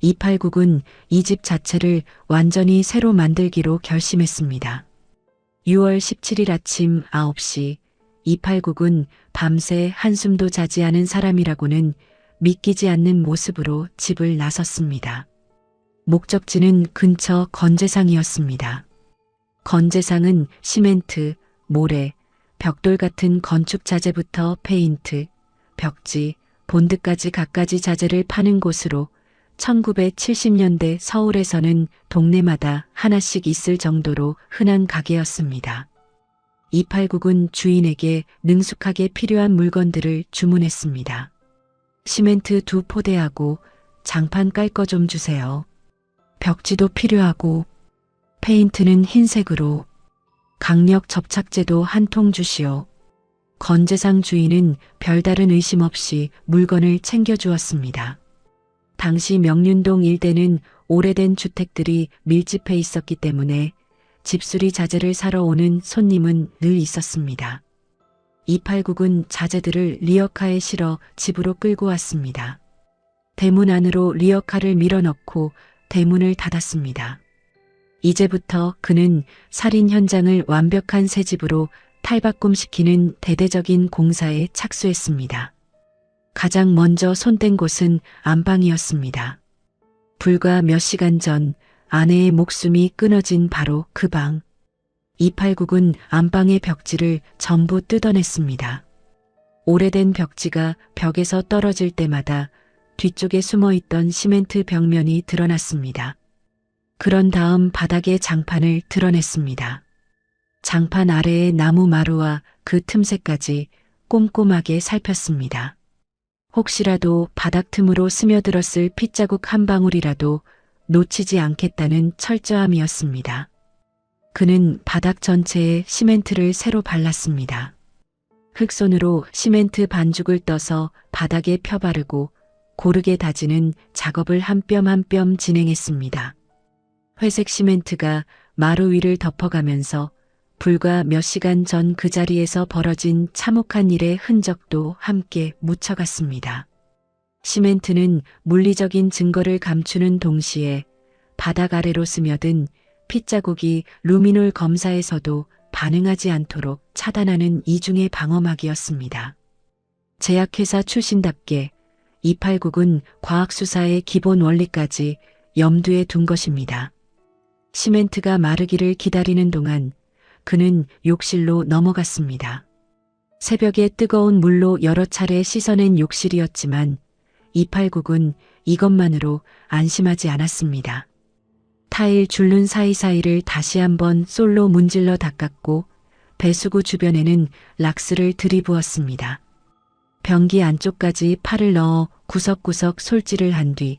289군 이 집 자체를 완전히 새로 만들기로 결심했습니다. 6월 17일 아침 9시 289군 밤새 한숨도 자지 않은 사람이라고는 믿기지 않는 모습으로 집을 나섰습니다. 목적지는 근처 건재상이었습니다. 건재상은 시멘트, 모래, 벽돌 같은 건축 자재부터 페인트, 벽지, 본드까지 갖가지 자재를 파는 곳으로 1970년대 서울에서는 동네마다 하나씩 있을 정도로 흔한 가게였습니다. 289군 주인에게 능숙하게 필요한 물건들을 주문했습니다. 시멘트 2포대하고 장판 깔 거 좀 주세요. 벽지도 필요하고 페인트는 흰색으로, 강력 접착제도 한 통 주시오. 건재상 주인은 별다른 의심 없이 물건을 챙겨주었습니다. 당시 명륜동 일대는 오래된 주택들이 밀집해 있었기 때문에 집수리 자재를 사러 오는 손님은 늘 있었습니다. 289군 자재들을 리어카에 실어 집으로 끌고 왔습니다. 대문 안으로 리어카를 밀어넣고 대문을 닫았습니다. 이제부터 그는 살인 현장을 완벽한 새 집으로 탈바꿈시키는 대대적인 공사에 착수했습니다. 가장 먼저 손댄 곳은 안방이었습니다. 불과 몇 시간 전 아내의 목숨이 끊어진 바로 그 방. 289군 안방의 벽지를 전부 뜯어냈습니다. 오래된 벽지가 벽에서 떨어질 때마다 뒤쪽에 숨어있던 시멘트 벽면이 드러났습니다. 그런 다음 바닥의 장판을 드러냈습니다. 장판 아래의 나무 마루와 그 틈새까지 꼼꼼하게 살폈습니다. 혹시라도 바닥 틈으로 스며들었을 핏자국 한 방울이라도 놓치지 않겠다는 철저함이었습니다. 그는 바닥 전체에 시멘트를 새로 발랐습니다. 흙손으로 시멘트 반죽을 떠서 바닥에 펴바르고 고르게 다지는 작업을 한 뼘 한 뼘 진행했습니다. 회색 시멘트가 마루 위를 덮어가면서 불과 몇 시간 전 그 자리에서 벌어진 참혹한 일의 흔적도 함께 묻혀갔습니다. 시멘트는 물리적인 증거를 감추는 동시에 바닥 아래로 스며든 핏자국이 루미놀 검사에서도 반응하지 않도록 차단하는 이중의 방어막이었습니다. 제약회사 출신답게 289은 과학수사의 기본 원리까지 염두에 둔 것입니다. 시멘트가 마르기를 기다리는 동안 그는 욕실로 넘어갔습니다. 새벽에 뜨거운 물로 여러 차례 씻어낸 욕실이었지만 289은 이것만으로 안심하지 않았습니다. 타일 줄눈 사이사이를 다시 한번 솔로 문질러 닦았고 배수구 주변에는 락스를 들이부었습니다. 변기 안쪽까지 팔을 넣어 구석구석 솔질을 한 뒤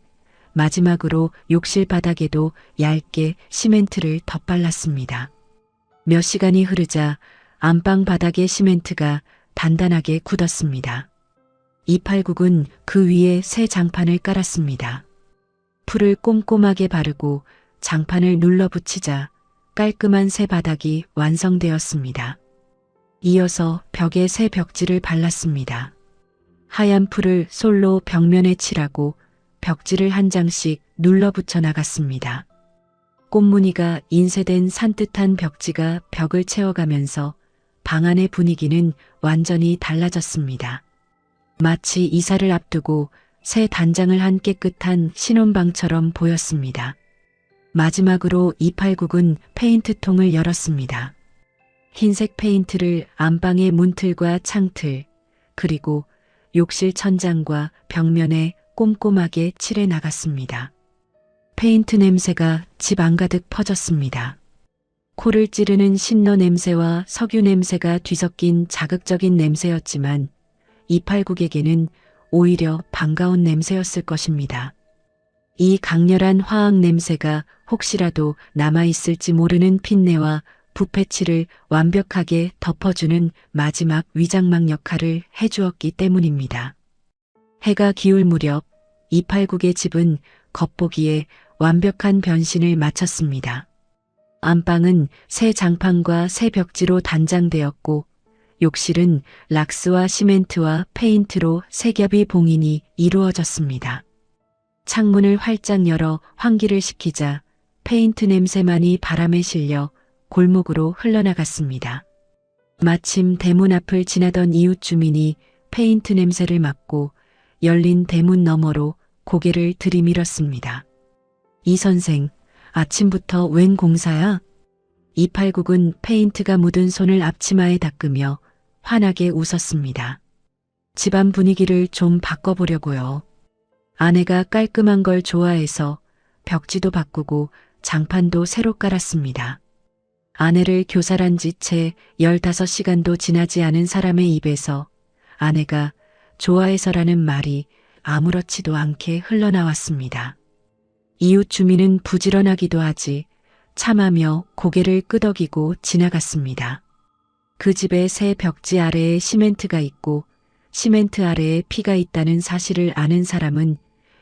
마지막으로 욕실 바닥에도 얇게 시멘트를 덧발랐습니다. 몇 시간이 흐르자 안방 바닥의 시멘트가 단단하게 굳었습니다. 289은 그 위에 새 장판을 깔았습니다. 풀을 꼼꼼하게 바르고 장판을 눌러붙이자 깔끔한 새 바닥이 완성되었습니다. 이어서 벽에 새 벽지를 발랐습니다. 하얀 풀을 솔로 벽면에 칠하고 벽지를 한 장씩 눌러붙여 나갔습니다. 꽃무늬가 인쇄된 산뜻한 벽지가 벽을 채워가면서 방 안의 분위기는 완전히 달라졌습니다. 마치 이사를 앞두고 새 단장을 한 깨끗한 신혼방처럼 보였습니다. 마지막으로 289은 페인트통을 열었습니다. 흰색 페인트를 안방의 문틀과 창틀, 그리고 욕실 천장과 벽면에 꼼꼼하게 칠해 나갔습니다. 페인트 냄새가 집 안가득 퍼졌습니다. 코를 찌르는 신너 냄새와 석유 냄새가 뒤섞인 자극적인 냄새였지만 289에게는 오히려 반가운 냄새였을 것입니다. 이 강렬한 화학 냄새가 혹시라도 남아있을지 모르는 핀내와 부패칠을 완벽하게 덮어주는 마지막 위장막 역할을 해주었기 때문입니다. 해가 기울 무렵 289의 집은 겉보기에 완벽한 변신을 마쳤습니다. 안방은 새 장판과 새 벽지로 단장되었고 욕실은 락스와 시멘트와 페인트로 세 겹이 봉인이 이루어졌습니다. 창문을 활짝 열어 환기를 시키자 페인트 냄새만이 바람에 실려 골목으로 흘러나갔습니다. 마침 대문 앞을 지나던 이웃 주민이 페인트 냄새를 맡고 열린 대문 너머로 고개를 들이밀었습니다. 이 선생, 아침부터 웬 공사야? 289은 페인트가 묻은 손을 앞치마에 닦으며 환하게 웃었습니다. 집안 분위기를 좀 바꿔보려고요. 아내가 깔끔한 걸 좋아해서 벽지도 바꾸고 장판도 새로 깔았습니다. 아내를 교살한 지 채 15시간도 지나지 않은 사람의 입에서 아내가 좋아해서라는 말이 아무렇지도 않게 흘러나왔습니다. 이웃 주민은 부지런하기도 하지 참하며 고개를 끄덕이고 지나갔습니다. 그 집의 새 벽지 아래에 시멘트가 있고 시멘트 아래에 피가 있다는 사실을 아는 사람은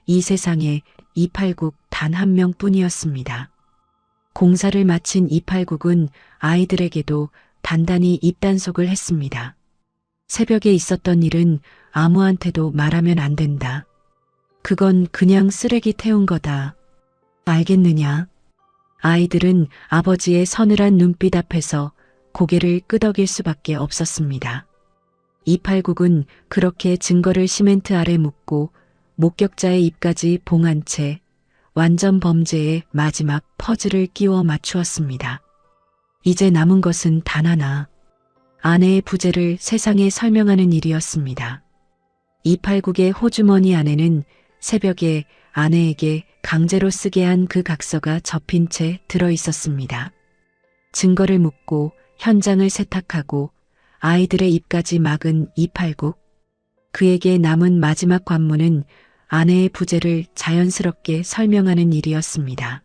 이 세상에 289 단 한 명뿐이었습니다. 공사를 마친 289은 아이들에게도 단단히 입단속을 했습니다. 새벽에 있었던 일은 아무한테도 말하면 안 된다. 그건 그냥 쓰레기 태운 거다. 알겠느냐? 아이들은 아버지의 서늘한 눈빛 앞에서 고개를 끄덕일 수밖에 없었습니다. 289은 그렇게 증거를 시멘트 아래 묻고 목격자의 입까지 봉한 채 완전 범죄의 마지막 퍼즐을 끼워 맞추었습니다. 이제 남은 것은 단 하나. 아내의 부재를 세상에 설명하는 일이었습니다. 289의 호주머니 안에는 새벽에 아내에게 강제로 쓰게 한 그 각서가 접힌 채 들어있었습니다. 증거를 묻고 현장을 세탁하고 아이들의 입까지 막은 289. 그에게 남은 마지막 관문은 아내의 부재를 자연스럽게 설명하는 일이었습니다.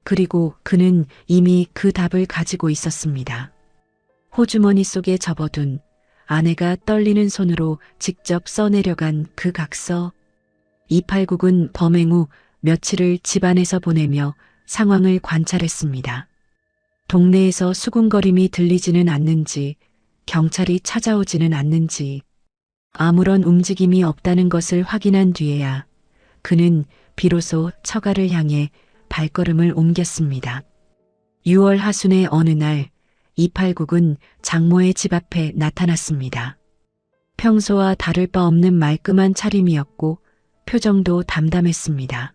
그리고 그는 이미 그 답을 가지고 있었습니다. 호주머니 속에 접어둔 아내가 떨리는 손으로 직접 써내려간 그 각서. 289은 범행 후 며칠을 집안에서 보내며 상황을 관찰했습니다. 동네에서 수군거림이 들리지는 않는지, 경찰이 찾아오지는 않는지, 아무런 움직임이 없다는 것을 확인한 뒤에야 그는 비로소 처가를 향해 발걸음을 옮겼습니다. 6월 하순의 어느 날 289은 장모의 집 앞에 나타났습니다. 평소와 다를 바 없는 말끔한 차림이었고 표정도 담담했습니다.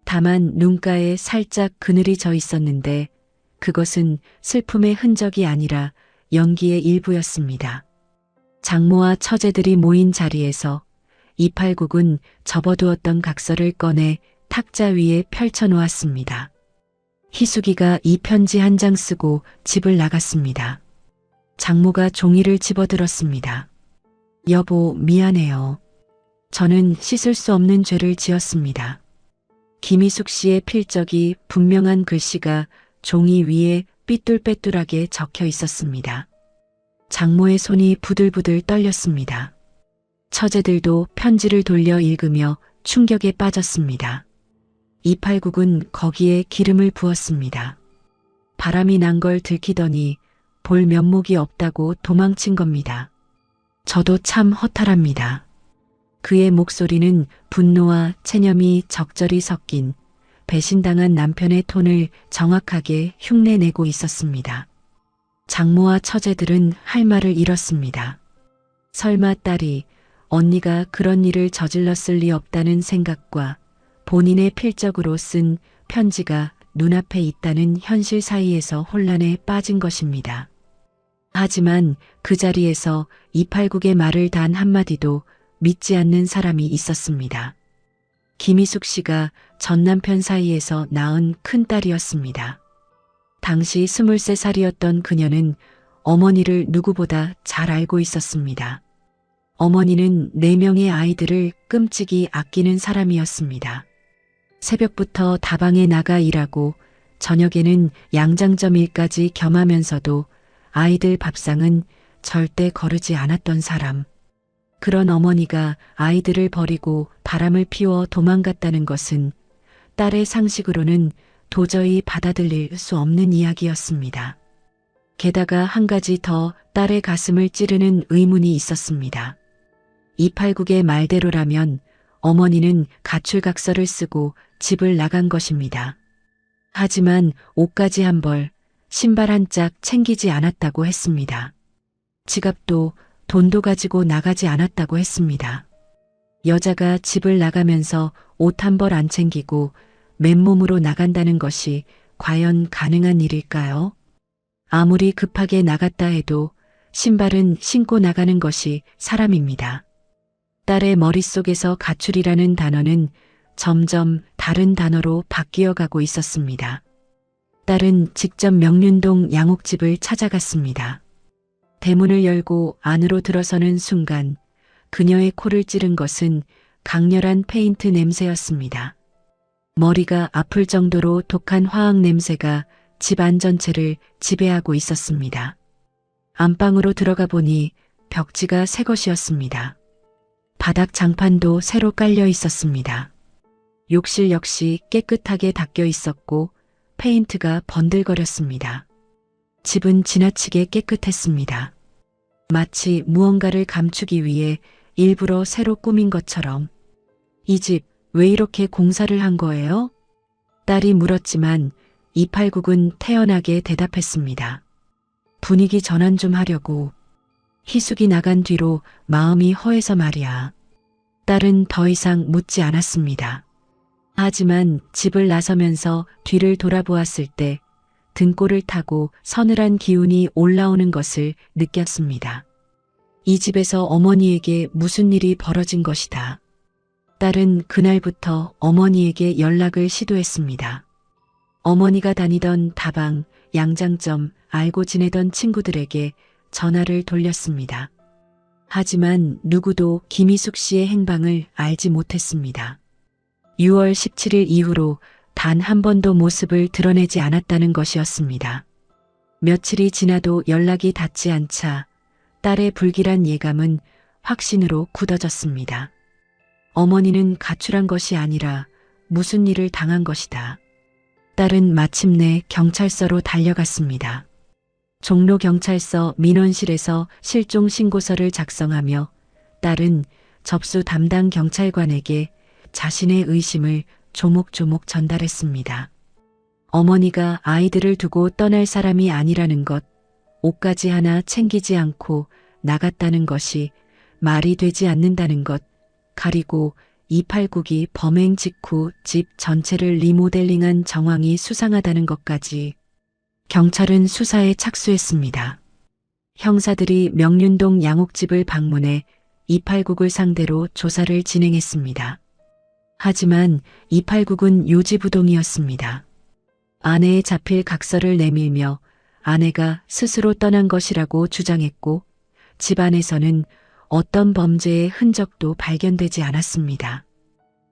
다만 눈가에 살짝 그늘이 져 있었는데 그것은 슬픔의 흔적이 아니라 연기의 일부였습니다. 장모와 처제들이 모인 자리에서 이팔국은 접어두었던 각서를 꺼내 탁자 위에 펼쳐 놓았습니다. 희숙이가 이 편지 한 장 쓰고 집을 나갔습니다. 장모가 종이를 집어들었습니다. 여보, 미안해요. 저는 씻을 수 없는 죄를 지었습니다. 김희숙 씨의 필적이 분명한 글씨가 종이 위에 삐뚤빼뚤하게 적혀 있었습니다. 장모의 손이 부들부들 떨렸습니다. 처제들도 편지를 돌려 읽으며 충격에 빠졌습니다. 이팔국은 거기에 기름을 부었습니다. 바람이 난 걸 들키더니 볼 면목이 없다고 도망친 겁니다. 저도 참 허탈합니다. 그의 목소리는 분노와 체념이 적절히 섞인 배신당한 남편의 톤을 정확하게 흉내내고 있었습니다. 장모와 처제들은 할 말을 잃었습니다. 설마 딸이 언니가 그런 일을 저질렀을 리 없다는 생각과 본인의 필적으로 쓴 편지가 눈앞에 있다는 현실 사이에서 혼란에 빠진 것입니다. 하지만 그 자리에서 이팔국의 말을 단 한마디도 믿지 않는 사람이 있었습니다. 김희숙 씨가 전 남편 사이에서 낳은 큰딸이었습니다. 당시 23살이었던 그녀는 어머니를 누구보다 잘 알고 있었습니다. 어머니는 4명의 아이들을 끔찍이 아끼는 사람이었습니다. 새벽부터 다방에 나가 일하고 저녁에는 양장점 일까지 겸하면서도 아이들 밥상은 절대 거르지 않았던 사람. 그런 어머니가 아이들을 버리고 바람을 피워 도망갔다는 것은 딸의 상식으로는 도저히 받아들일 수 없는 이야기였습니다. 게다가 한 가지 더 딸의 가슴을 찌르는 의문이 있었습니다. 이팔국의 말대로라면 어머니는 가출각서를 쓰고 집을 나간 것입니다. 하지만 옷가지 한 벌, 신발 한 짝 챙기지 않았다고 했습니다. 지갑도 돈도 가지고 나가지 않았다고 했습니다. 여자가 집을 나가면서 옷 한 벌 안 챙기고 맨몸으로 나간다는 것이 과연 가능한 일일까요? 아무리 급하게 나갔다 해도 신발은 신고 나가는 것이 사람입니다. 딸의 머릿속에서 가출이라는 단어는 점점 다른 단어로 바뀌어 가고 있었습니다. 딸은 직접 명륜동 양옥집을 찾아갔습니다. 대문을 열고 안으로 들어서는 순간 그녀의 코를 찌른 것은 강렬한 페인트 냄새였습니다. 머리가 아플 정도로 독한 화학 냄새가 집안 전체를 지배하고 있었습니다. 안방으로 들어가 보니 벽지가 새 것이었습니다. 바닥 장판도 새로 깔려 있었습니다. 욕실 역시 깨끗하게 닦여 있었고 페인트가 번들거렸습니다. 집은 지나치게 깨끗했습니다. 마치 무언가를 감추기 위해 일부러 새로 꾸민 것처럼. 이 집 왜 이렇게 공사를 한 거예요? 딸이 물었지만 이팔국은 태연하게 대답했습니다. 분위기 전환 좀 하려고. 희숙이 나간 뒤로 마음이 허해서 말이야. 딸은 더 이상 묻지 않았습니다. 하지만 집을 나서면서 뒤를 돌아보았을 때 등골을 타고 서늘한 기운이 올라오는 것을 느꼈습니다. 이 집에서 어머니에게 무슨 일이 벌어진 것이다. 딸은 그날부터 어머니에게 연락을 시도했습니다. 어머니가 다니던 다방, 양장점, 알고 지내던 친구들에게 전화를 돌렸습니다. 하지만 누구도 김희숙 씨의 행방을 알지 못했습니다. 6월 17일 이후로 단 한 번도 모습을 드러내지 않았다는 것이었습니다. 며칠이 지나도 연락이 닿지 않자 딸의 불길한 예감은 확신으로 굳어졌습니다. 어머니는 가출한 것이 아니라 무슨 일을 당한 것이다. 딸은 마침내 경찰서로 달려갔습니다. 종로경찰서 민원실에서 실종 신고서를 작성하며 딸은 접수 담당 경찰관에게 자신의 의심을 조목조목 전달했습니다. 어머니가 아이들을 두고 떠날 사람이 아니라는 것, 옷가지 하나 챙기지 않고 나갔다는 것이 말이 되지 않는다는 것, 그리고 289기 범행 직후 집 전체를 리모델링한 정황이 수상하다는 것까지 경찰은 수사에 착수했습니다. 형사들이 명륜동 양옥집을 방문해 289을 상대로 조사를 진행했습니다. 하지만 289은 요지부동이었습니다. 아내의 자필 각서를 내밀며 아내가 스스로 떠난 것이라고 주장했고 집안에서는 어떤 범죄의 흔적도 발견되지 않았습니다.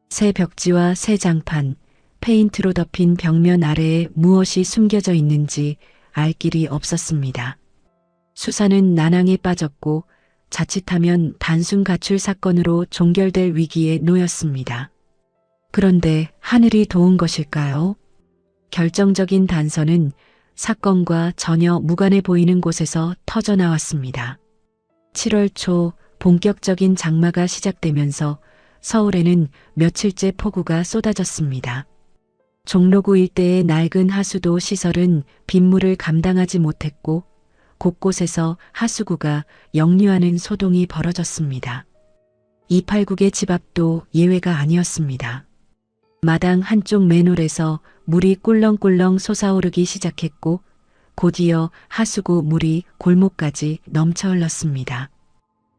새 벽지와 새 장판, 페인트로 덮인 벽면 아래에 무엇이 숨겨져 있는지 알 길이 없었습니다. 수사는 난항에 빠졌고 자칫하면 단순 가출 사건으로 종결될 위기에 놓였습니다. 그런데 하늘이 도운 것일까요? 결정적인 단서는 사건과 전혀 무관해 보이는 곳에서 터져나왔습니다. 7월 초 본격적인 장마가 시작되면서 서울에는 며칠째 폭우가 쏟아졌습니다. 종로구 일대의 낡은 하수도 시설은 빗물을 감당하지 못했고 곳곳에서 하수구가 역류하는 소동이 벌어졌습니다. 289의 집 앞도 예외가 아니었습니다. 마당 한쪽 맨홀에서 물이 꿀렁꿀렁 솟아오르기 시작했고 곧이어 하수구 물이 골목까지 넘쳐 흘렀습니다.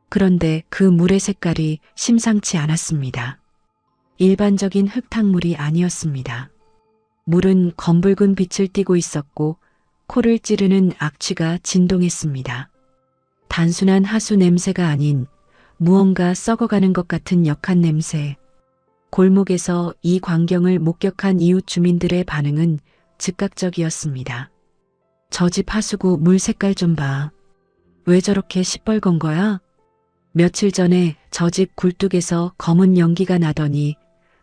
그런데 그 물의 색깔이 심상치 않았습니다. 일반적인 흙탕물이 아니었습니다. 물은 검붉은 빛을 띠고 있었고 코를 찌르는 악취가 진동했습니다. 단순한 하수 냄새가 아닌 무언가 썩어가는 것 같은 역한 냄새. 골목에서 이 광경을 목격한 이웃 주민들의 반응은 즉각적이었습니다. 저 집 하수구 물 색깔 좀 봐. 왜 저렇게 시뻘건 거야? 며칠 전에 저 집 굴뚝에서 검은 연기가 나더니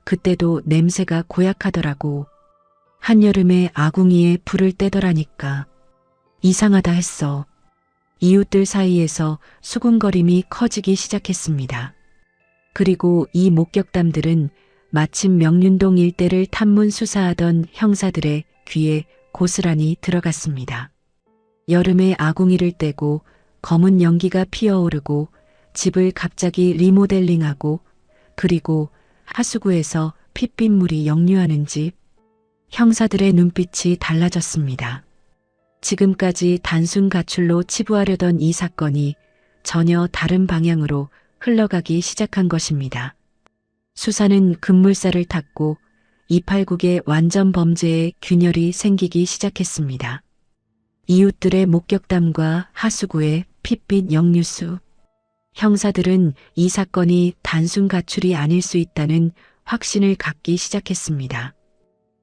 그때도 냄새가 고약하더라고. 한여름에 아궁이에 불을 떼더라니까. 이상하다 했어. 이웃들 사이에서 수군거림이 커지기 시작했습니다. 그리고 이 목격담들은 마침 명륜동 일대를 탐문 수사하던 형사들의 귀에 고스란히 들어갔습니다. 여름에 아궁이를 떼고 검은 연기가 피어오르고 집을 갑자기 리모델링하고 그리고 하수구에서 핏빛물이 역류하는 집. 형사들의 눈빛이 달라졌습니다. 지금까지 단순 가출로 치부하려던 이 사건이 전혀 다른 방향으로 흘러가기 시작한 것입니다. 수사는 급물살을 탔고 289의 완전 범죄의 균열이 생기기 시작했습니다. 이웃들의 목격담과 하수구의 핏빛 역류수. 형사들은 이 사건이 단순 가출이 아닐 수 있다는 확신을 갖기 시작했습니다.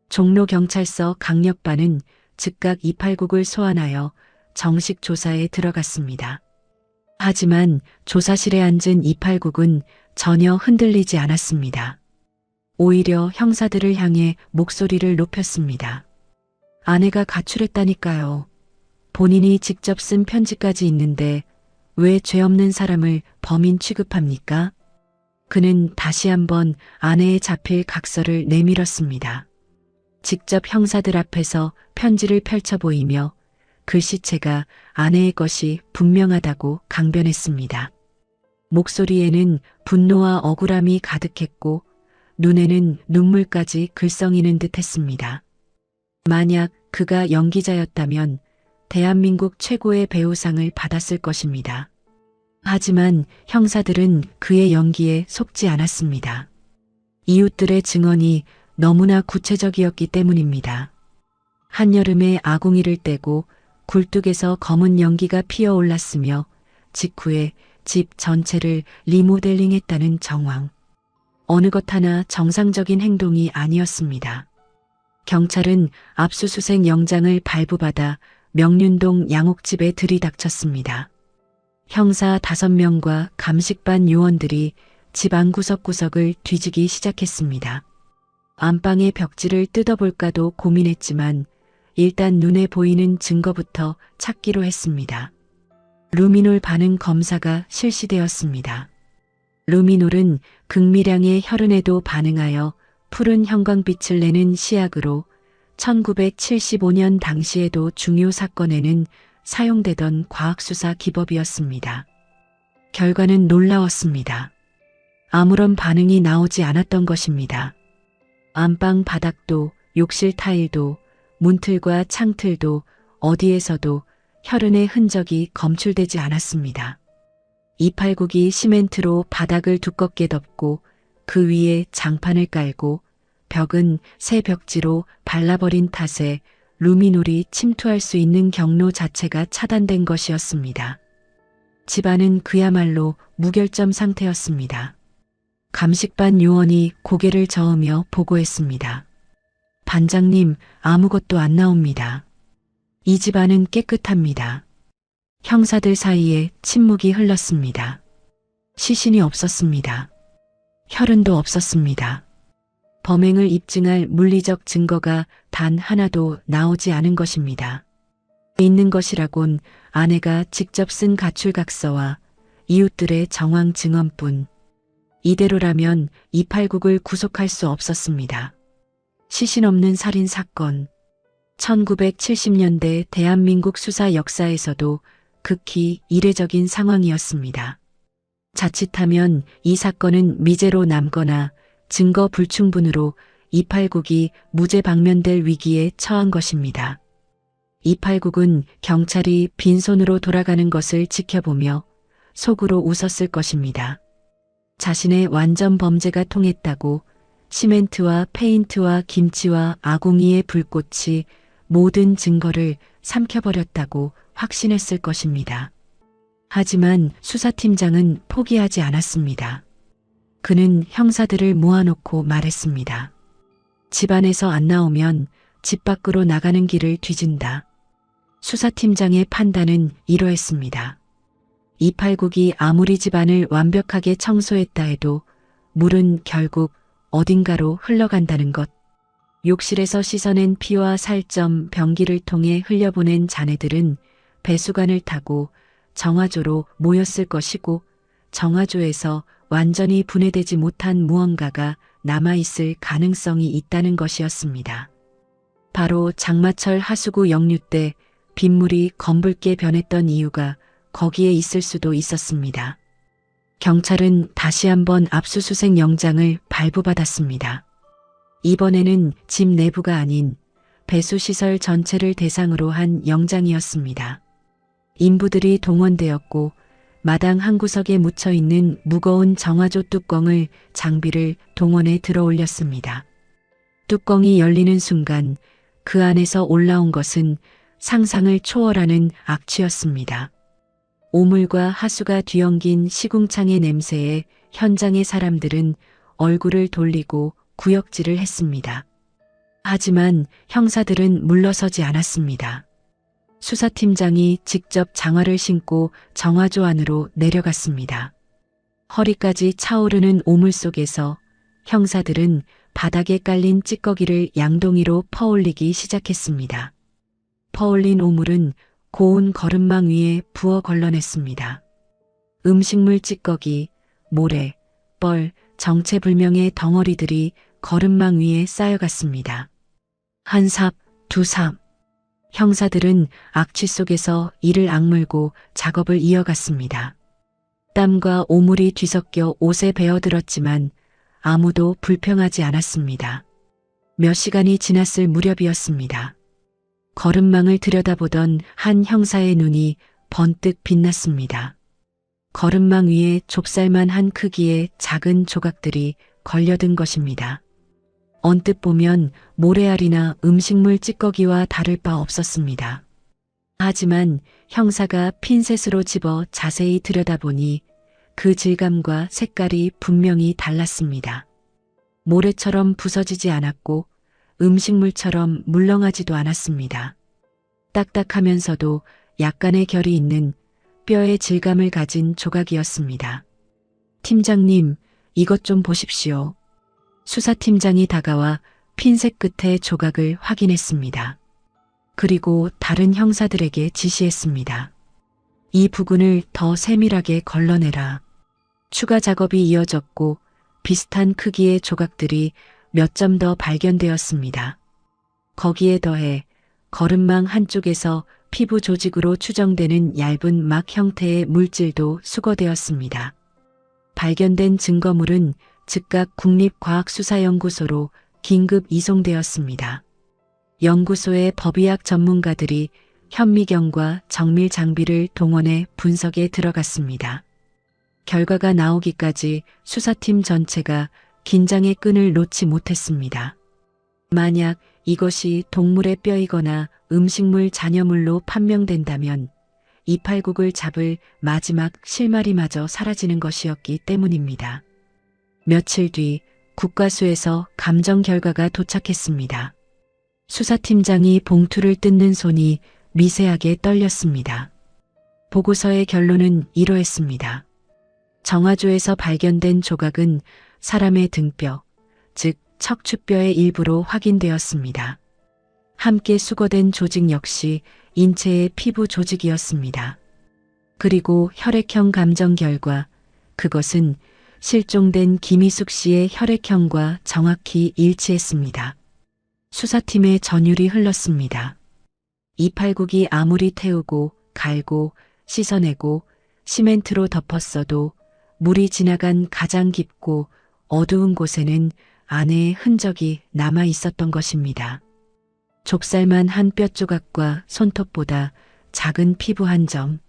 종로경찰서 강력반은 즉각 289를 소환하여 정식 조사에 들어갔습니다. 하지만 조사실에 앉은 289는 전혀 흔들리지 않았습니다. 오히려 형사들을 향해 목소리를 높였습니다. 아내가 가출했다니까요. 본인이 직접 쓴 편지까지 있는데 왜 죄 없는 사람을 범인 취급합니까? 그는 다시 한번 아내의 자필 각서를 내밀었습니다. 직접 형사들 앞에서 편지를 펼쳐 보이며 글씨체가 아내의 것이 분명하다고 강변했습니다. 목소리에는 분노와 억울함이 가득했고 눈에는 눈물까지 글썽이는 듯했습니다. 만약 그가 연기자였다면 대한민국 최고의 배우상을 받았을 것입니다. 하지만 형사들은 그의 연기에 속지 않았습니다. 이웃들의 증언이 너무나 구체적이었기 때문입니다. 한여름에 아궁이를 떼고 굴뚝에서 검은 연기가 피어올랐으며 직후에 집 전체를 리모델링했다는 정황. 어느 것 하나 정상적인 행동이 아니었습니다. 경찰은 압수수색 영장을 발부받아 명륜동 양옥집에 들이닥쳤습니다. 형사 5명과 감식반 요원들이 집 안 구석구석을 뒤지기 시작했습니다. 안방의 벽지를 뜯어볼까도 고민했지만 일단 눈에 보이는 증거부터 찾기로 했습니다. 루미놀 반응 검사가 실시되었습니다. 루미놀은 극미량의 혈흔에도 반응하여 푸른 형광빛을 내는 시약으로 1975년 당시에도 중요 사건에는 사용되던 과학수사 기법이었습니다. 결과는 놀라웠습니다. 아무런 반응이 나오지 않았던 것입니다. 안방 바닥도 욕실 타일도 문틀과 창틀도 어디에서도 혈흔의 흔적이 검출되지 않았습니다. 이팔국이 시멘트로 바닥을 두껍게 덮고 그 위에 장판을 깔고 벽은 새 벽지로 발라버린 탓에 루미놀이 침투할 수 있는 경로 자체가 차단된 것이었습니다. 집안은 그야말로 무결점 상태였습니다. 감식반 요원이 고개를 저으며 보고했습니다. 반장님, 아무것도 안 나옵니다. 이 집안은 깨끗합니다. 형사들 사이에 침묵이 흘렀습니다. 시신이 없었습니다. 혈흔도 없었습니다. 범행을 입증할 물리적 증거가 단 하나도 나오지 않은 것입니다. 있는 것이라곤 아내가 직접 쓴 가출각서와 이웃들의 정황 증언뿐. 이대로라면 이팔국을 구속할 수 없었습니다. 시신 없는 살인 사건. 1970년대 대한민국 수사 역사에서도 극히 이례적인 상황이었습니다. 자칫하면 이 사건은 미제로 남거나 증거 불충분으로 이팔국이 무죄 방면될 위기에 처한 것입니다. 이팔국은 경찰이 빈손으로 돌아가는 것을 지켜보며 속으로 웃었을 것입니다. 자신의 완전 범죄가 통했다고 시멘트와 페인트와 김치와 아궁이의 불꽃이 모든 증거를 삼켜버렸다고 확신했을 것입니다. 하지만 수사팀장은 포기하지 않았습니다. 그는 형사들을 모아놓고 말했습니다. 집안에서 안 나오면 집 밖으로 나가는 길을 뒤진다. 수사팀장의 판단은 이러했습니다. 이팔국이 아무리 집안을 완벽하게 청소했다 해도 물은 결국 어딘가로 흘러간다는 것. 욕실에서 씻어낸 피와 살점 변기를 통해 흘려보낸 잔해들은 배수관을 타고 정화조로 모였을 것이고 정화조에서 완전히 분해되지 못한 무언가가 남아있을 가능성이 있다는 것이었습니다. 바로 장마철 하수구 역류 때 빗물이 검붉게 변했던 이유가 거기에 있을 수도 있었습니다. 경찰은 다시 한번 압수수색 영장을 발부받았습니다. 이번에는 집 내부가 아닌 배수시설 전체를 대상으로 한 영장이었습니다. 인부들이 동원되었고 마당 한 구석에 묻혀있는 무거운 정화조 뚜껑을 장비를 동원해 들어 올렸습니다. 뚜껑이 열리는 순간 그 안에서 올라온 것은 상상을 초월하는 악취였습니다. 오물과 하수가 뒤엉긴 시궁창의 냄새에 현장의 사람들은 얼굴을 돌리고 구역질을 했습니다. 하지만 형사들은 물러서지 않았습니다. 수사팀장이 직접 장화를 신고 정화조 안으로 내려갔습니다. 허리까지 차오르는 오물 속에서 형사들은 바닥에 깔린 찌꺼기를 양동이로 퍼올리기 시작했습니다. 퍼올린 오물은 고운 거름망 위에 부어 걸러냈습니다. 음식물 찌꺼기, 모래, 뻘, 정체불명의 덩어리들이 거름망 위에 쌓여갔습니다. 한 삽, 두 삽. 형사들은 악취 속에서 이를 악물고 작업을 이어갔습니다. 땀과 오물이 뒤섞여 옷에 배어들었지만 아무도 불평하지 않았습니다. 몇 시간이 지났을 무렵이었습니다. 거름망을 들여다보던 한 형사의 눈이 번뜩 빛났습니다. 거름망 위에 좁쌀만 한 크기의 작은 조각들이 걸려든 것입니다. 언뜻 보면 모래알이나 음식물 찌꺼기와 다를 바 없었습니다. 하지만 형사가 핀셋으로 집어 자세히 들여다보니 그 질감과 색깔이 분명히 달랐습니다. 모래처럼 부서지지 않았고 음식물처럼 물렁하지도 않았습니다. 딱딱하면서도 약간의 결이 있는 뼈의 질감을 가진 조각이었습니다. 팀장님, 이것 좀 보십시오. 수사팀장이 다가와 핀셋 끝의 조각을 확인했습니다. 그리고 다른 형사들에게 지시했습니다. 이 부분을 더 세밀하게 걸러내라. 추가 작업이 이어졌고 비슷한 크기의 조각들이 몇 점 더 발견되었습니다. 거기에 더해 거름망 한쪽에서 피부 조직으로 추정되는 얇은 막 형태의 물질도 수거되었습니다. 발견된 증거물은 즉각 국립과학수사연구소로 긴급 이송되었습니다. 연구소의 법의학 전문가들이 현미경과 정밀 장비를 동원해 분석에 들어갔습니다. 결과가 나오기까지 수사팀 전체가 긴장의 끈을 놓지 못했습니다. 만약 이것이 동물의 뼈이거나 음식물 잔여물로 판명된다면 이팔국을 잡을 마지막 실마리마저 사라지는 것이었기 때문입니다. 며칠 뒤 국과수에서 감정 결과가 도착했습니다. 수사팀장이 봉투를 뜯는 손이 미세하게 떨렸습니다. 보고서의 결론은 이러했습니다. 정화조에서 발견된 조각은 사람의 등뼈, 즉 척추뼈의 일부로 확인되었습니다. 함께 수거된 조직 역시 인체의 피부 조직이었습니다. 그리고 혈액형 감정 결과, 그것은 실종된 김희숙 씨의 혈액형과 정확히 일치했습니다. 수사팀의 전율이 흘렀습니다. 이팔국이 아무리 태우고 갈고 씻어내고 시멘트로 덮었어도 물이 지나간 가장 깊고 어두운 곳에는 아내의 흔적이 남아 있었던 것입니다. 좁쌀만 한 뼈 조각과 손톱보다 작은 피부 한 점.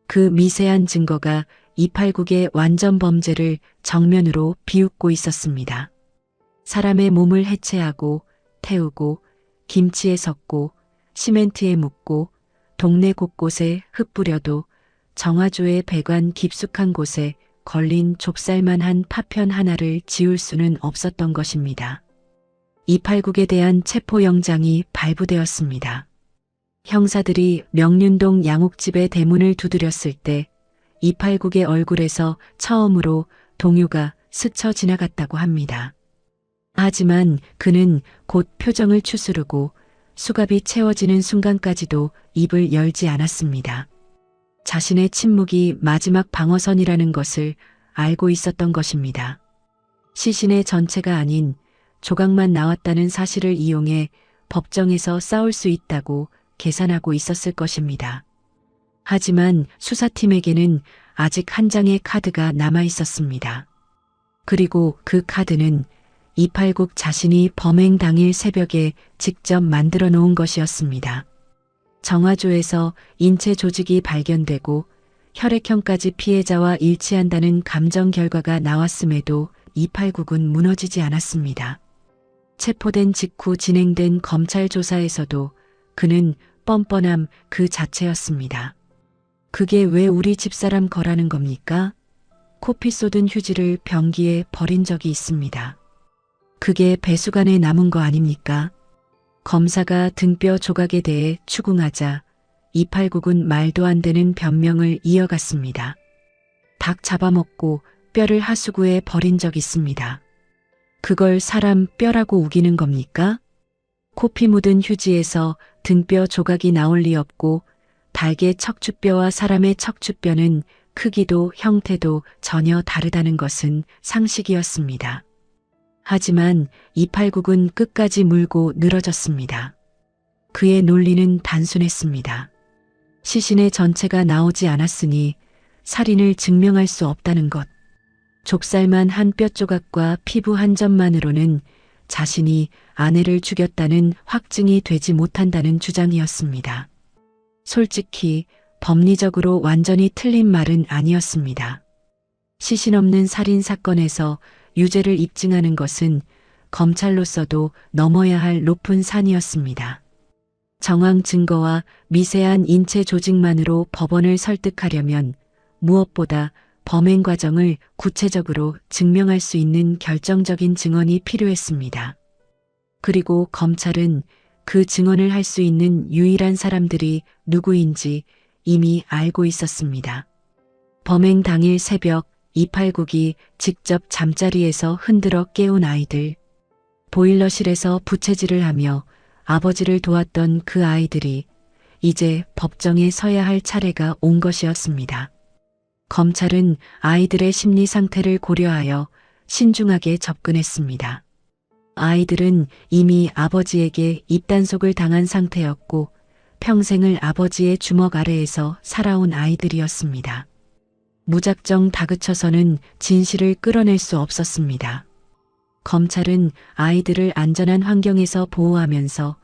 그 미세한 증거가 이팔국의 완전 범죄를 정면으로 비웃고 있었습니다. 사람의 몸을 해체하고 태우고 김치에 섞고 시멘트에 묻고 동네 곳곳에 흩뿌려도 정화조의 배관 깊숙한 곳에 걸린 좁쌀만한 파편 하나를 지울 수는 없었던 것입니다. 이팔국에 대한 체포영장이 발부되었습니다. 형사들이 명륜동 양옥집의 대문을 두드렸을 때 이팔국의 얼굴에서 처음으로 동요가 스쳐 지나갔다고 합니다. 하지만 그는 곧 표정을 추스르고 수갑이 채워지는 순간까지도 입을 열지 않았습니다. 자신의 침묵이 마지막 방어선이라는 것을 알고 있었던 것입니다. 시신의 전체가 아닌 조각만 나왔다는 사실을 이용해 법정에서 싸울 수 있다고 계산하고 있었을 것입니다. 하지만 수사팀에게는 아직 한 장의 카드가 남아 있었습니다. 그리고 그 카드는 이팔국 자신이 범행 당일 새벽에 직접 만들어 놓은 것이었습니다. 정화조에서 인체 조직이 발견되고 혈액형까지 피해자와 일치한다는 감정 결과가 나왔음에도 이팔국은 무너지지 않았습니다. 체포된 직후 진행된 검찰 조사에서도 그는 뻔뻔함 그 자체였습니다. 그게 왜 우리 집사람 거라는 겁니까? 코피 쏟은 휴지를 변기에 버린 적이 있습니다. 그게 배수관에 남은 거 아닙니까? 검사가 등뼈 조각에 대해 추궁하자 이팔국은 말도 안 되는 변명을 이어갔습니다. 닭 잡아먹고 뼈를 하수구에 버린 적 있습니다. 그걸 사람 뼈라고 우기는 겁니까? 코피 묻은 휴지에서 등뼈 조각이 나올 리 없고 닭의 척추뼈와 사람의 척추뼈는 크기도 형태도 전혀 다르다는 것은 상식이었습니다. 하지만 이팔국은 끝까지 물고 늘어졌습니다. 그의 논리는 단순했습니다. 시신의 전체가 나오지 않았으니 살인을 증명할 수 없다는 것. 좁쌀만 한 뼈 조각과 피부 한 점만으로는 자신이 아내를 죽였다는 확증이 되지 못한다는 주장이었습니다. 솔직히 법리적으로 완전히 틀린 말은 아니었습니다. 시신 없는 살인 사건에서 유죄를 입증하는 것은 검찰로서도 넘어야 할 높은 산이었습니다. 정황 증거와 미세한 인체 조직만으로 법원을 설득하려면 무엇보다 범행 과정을 구체적으로 증명할 수 있는 결정적인 증언이 필요했습니다. 그리고 검찰은 그 증언을 할 수 있는 유일한 사람들이 누구인지 이미 알고 있었습니다. 범행 당일 새벽 이팔국이 직접 잠자리에서 흔들어 깨운 아이들, 보일러실에서 부채질을 하며 아버지를 도왔던 그 아이들이 이제 법정에 서야 할 차례가 온 것이었습니다. 검찰은 아이들의 심리 상태를 고려하여 신중하게 접근했습니다. 아이들은 이미 아버지에게 입단속을 당한 상태였고 평생을 아버지의 주먹 아래에서 살아온 아이들이었습니다. 무작정 다그쳐서는 진실을 끌어낼 수 없었습니다. 검찰은 아이들을 안전한 환경에서 보호하면서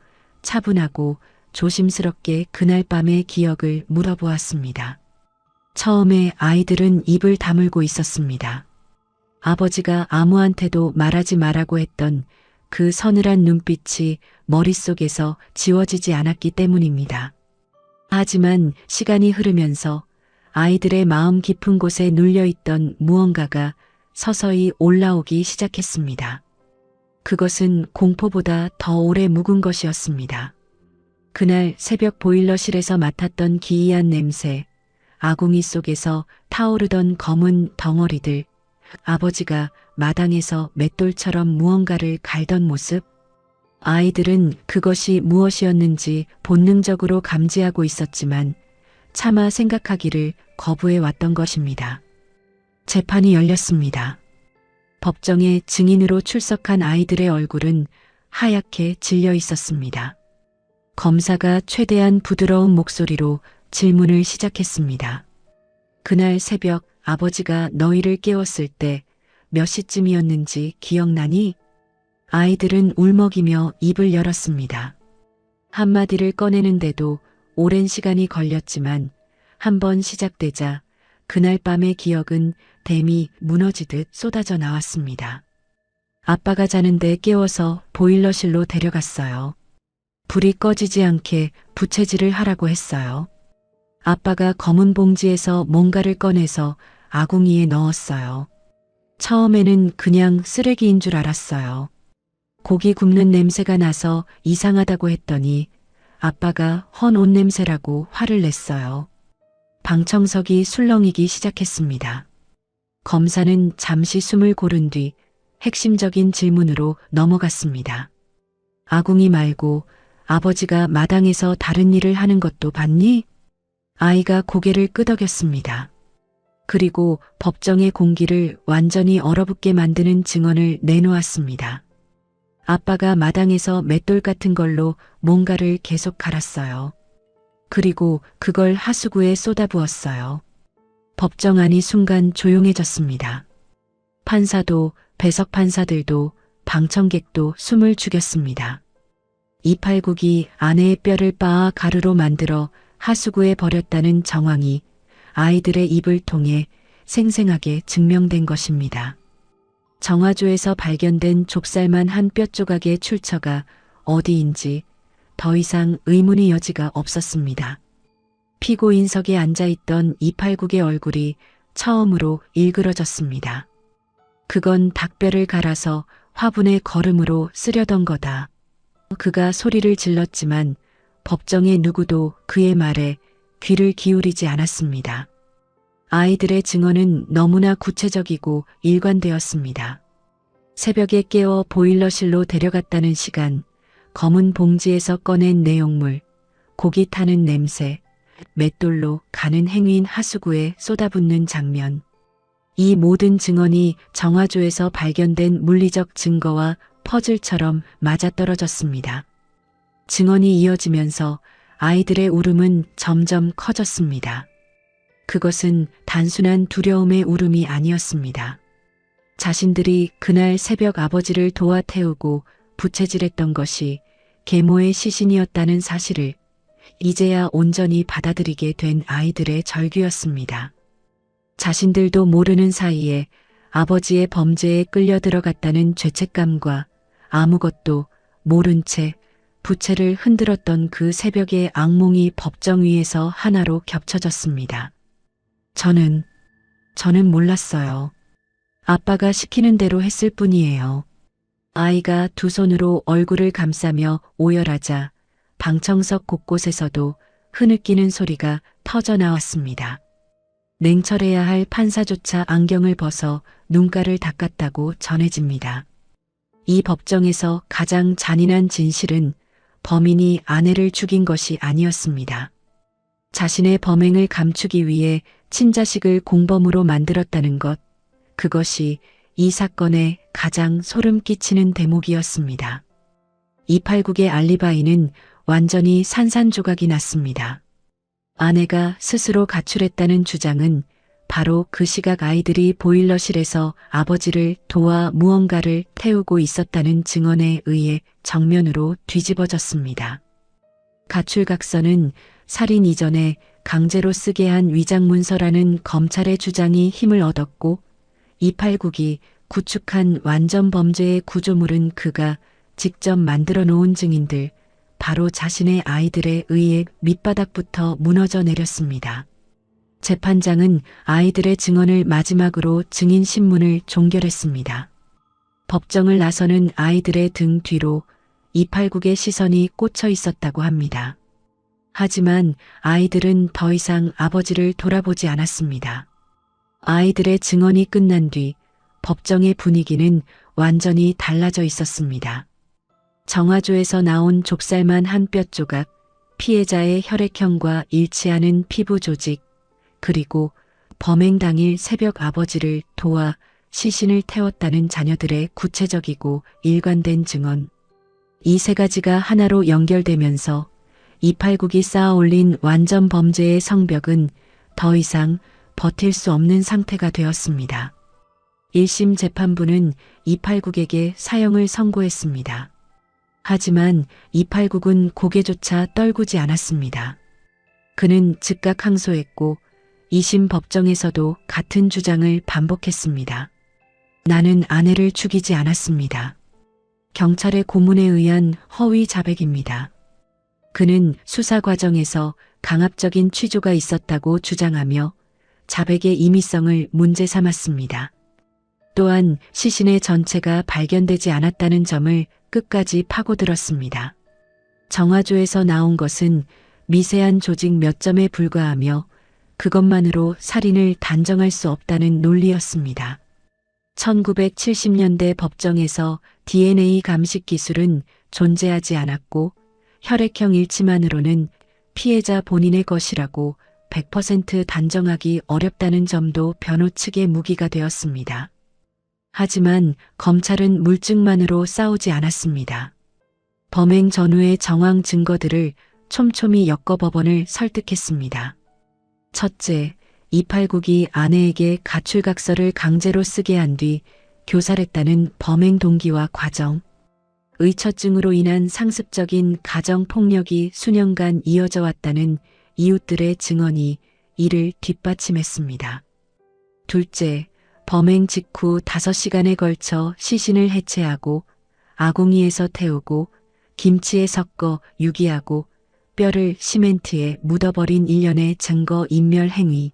차분하고 조심스럽게 그날 밤의 기억을 물어보았습니다. 처음에 아이들은 입을 다물고 있었습니다. 아버지가 아무한테도 말하지 말라고 했던 그 서늘한 눈빛이 머릿속에서 지워지지 않았기 때문입니다. 하지만 시간이 흐르면서 아이들의 마음 깊은 곳에 눌려있던 무언가가 서서히 올라오기 시작했습니다. 그것은 공포보다 더 오래 묵은 것이었습니다. 그날 새벽 보일러실에서 맡았던 기이한 냄새, 아궁이 속에서 타오르던 검은 덩어리들, 아버지가 마당에서 맷돌처럼 무언가를 갈던 모습, 아이들은 그것이 무엇이었는지 본능적으로 감지하고 있었지만 차마 생각하기를 거부해 왔던 것입니다. 재판이 열렸습니다. 법정에 증인으로 출석한 아이들의 얼굴은 하얗게 질려 있었습니다. 검사가 최대한 부드러운 목소리로 질문을 시작했습니다. 그날 새벽 아버지가 너희를 깨웠을 때 몇 시쯤이었는지 기억나니? 아이들은 울먹이며 입을 열었습니다. 한마디를 꺼내는데도 오랜 시간이 걸렸지만 한번 시작되자 그날 밤의 기억은 댐이 무너지듯 쏟아져 나왔습니다. 아빠가 자는데 깨워서 보일러실로 데려갔어요. 불이 꺼지지 않게 부채질을 하라고 했어요. 아빠가 검은 봉지에서 뭔가를 꺼내서 아궁이에 넣었어요. 처음에는 그냥 쓰레기인 줄 알았어요. 고기 굽는 냄새가 나서 이상하다고 했더니 아빠가 헌 옷 냄새라고 화를 냈어요. 방청석이 술렁이기 시작했습니다. 검사는 잠시 숨을 고른 뒤 핵심적인 질문으로 넘어갔습니다. 아궁이 말고 아버지가 마당에서 다른 일을 하는 것도 봤니? 아이가 고개를 끄덕였습니다. 그리고 법정의 공기를 완전히 얼어붙게 만드는 증언을 내놓았습니다. 아빠가 마당에서 맷돌 같은 걸로 뭔가를 계속 갈았어요. 그리고 그걸 하수구에 쏟아부었어요. 법정 안이 순간 조용해졌습니다. 판사도 배석 판사들도 방청객도 숨을 죽였습니다. 이팔국이 아내의 뼈를 빻아 가루로 만들어 하수구에 버렸다는 정황이 아이들의 입을 통해 생생하게 증명된 것입니다. 정화조에서 발견된 좁쌀만 한 뼈 조각의 출처가 어디인지 더 이상 의문의 여지가 없었습니다. 피고인석에 앉아있던 이팔국의 얼굴이 처음으로 일그러졌습니다. 그건 닭뼈를 갈아서 화분의 거름으로 쓰려던 거다. 그가 소리를 질렀지만 법정의 누구도 그의 말에 귀를 기울이지 않았습니다. 아이들의 증언은 너무나 구체적이고 일관되었습니다. 새벽에 깨워 보일러실로 데려갔다는 시간, 검은 봉지에서 꺼낸 내용물, 고기 타는 냄새, 맷돌로 가는 행위인 하수구에 쏟아붓는 장면. 이 모든 증언이 정화조에서 발견된 물리적 증거와 퍼즐처럼 맞아떨어졌습니다. 증언이 이어지면서 아이들의 울음은 점점 커졌습니다. 그것은 단순한 두려움의 울음이 아니었습니다. 자신들이 그날 새벽 아버지를 도와 태우고 부채질했던 것이 계모의 시신이었다는 사실을 이제야 온전히 받아들이게 된 아이들의 절규였습니다. 자신들도 모르는 사이에 아버지의 범죄에 끌려 들어갔다는 죄책감과 아무것도 모른 채 부채를 흔들었던 그 새벽의 악몽이 법정 위에서 하나로 겹쳐졌습니다. 저는 몰랐어요. 아빠가 시키는 대로 했을 뿐이에요. 아이가 두 손으로 얼굴을 감싸며 오열하자 방청석 곳곳에서도 흐느끼는 소리가 터져 나왔습니다. 냉철해야 할 판사조차 안경을 벗어 눈가를 닦았다고 전해집니다. 이 법정에서 가장 잔인한 진실은 범인이 아내를 죽인 것이 아니었습니다. 자신의 범행을 감추기 위해 친자식을 공범으로 만들었다는 것, 그것이 이 사건의 가장 소름 끼치는 대목이었습니다. 이팔국의 알리바이는 완전히 산산조각이 났습니다. 아내가 스스로 가출했다는 주장은 바로 그 시각 아이들이 보일러실에서 아버지를 도와 무언가를 태우고 있었다는 증언에 의해 정면으로 뒤집어졌습니다. 가출각서는 살인 이전에 강제로 쓰게 한 위장문서라는 검찰의 주장이 힘을 얻었고 289기 구축한 완전 범죄의 구조물은 그가 직접 만들어 놓은 증인들, 바로 자신의 아이들에 의해 밑바닥부터 무너져 내렸습니다. 재판장은 아이들의 증언을 마지막으로 증인 신문을 종결했습니다. 법정을 나서는 아이들의 등 뒤로 289의 시선이 꽂혀 있었다고 합니다. 하지만 아이들은 더 이상 아버지를 돌아보지 않았습니다. 아이들의 증언이 끝난 뒤 법정의 분위기는 완전히 달라져 있었습니다. 정화조에서 나온 좁쌀만 한 뼈 조각, 피해자의 혈액형과 일치하는 피부 조직, 그리고 범행 당일 새벽 아버지를 도와 시신을 태웠다는 자녀들의 구체적이고 일관된 증언. 이 세 가지가 하나로 연결되면서 289기 쌓아 올린 완전 범죄의 성벽은 더 이상 버틸 수 없는 상태가 되었습니다. 1심 재판부는 289에게 사형을 선고했습니다. 하지만 289군 고개조차 떨구지 않았습니다. 그는 즉각 항소했고 2심 법정에서도 같은 주장을 반복했습니다. 나는 아내를 죽이지 않았습니다. 경찰의 고문에 의한 허위 자백입니다. 그는 수사 과정에서 강압적인 취조가 있었다고 주장하며 자백의 임의성을 문제 삼았습니다. 또한 시신의 전체가 발견되지 않았다는 점을 끝까지 파고들었습니다. 정화조에서 나온 것은 미세한 조직 몇 점에 불과하며 그것만으로 살인을 단정할 수 없다는 논리였습니다. 1970년대 법정에서 DNA 감식 기술은 존재하지 않았고 혈액형 일치만으로는 피해자 본인의 것이라고 100% 단정하기 어렵다는 점도 변호 측의 무기가 되었습니다. 하지만 검찰은 물증만으로 싸우지 않았습니다. 범행 전후의 정황 증거들을 촘촘히 엮어 법원을 설득했습니다. 첫째, 289기 아내에게 가출각서를 강제로 쓰게 한 뒤 교살했다는 범행 동기와 과정. 의처증으로 인한 상습적인 가정폭력이 수년간 이어져 왔다는 이웃들의 증언이 이를 뒷받침했습니다. 둘째, 범행 직후 5시간에 걸쳐 시신을 해체하고 아궁이에서 태우고 김치에 섞어 유기하고 뼈를 시멘트에 묻어버린 일련의 증거 인멸 행위.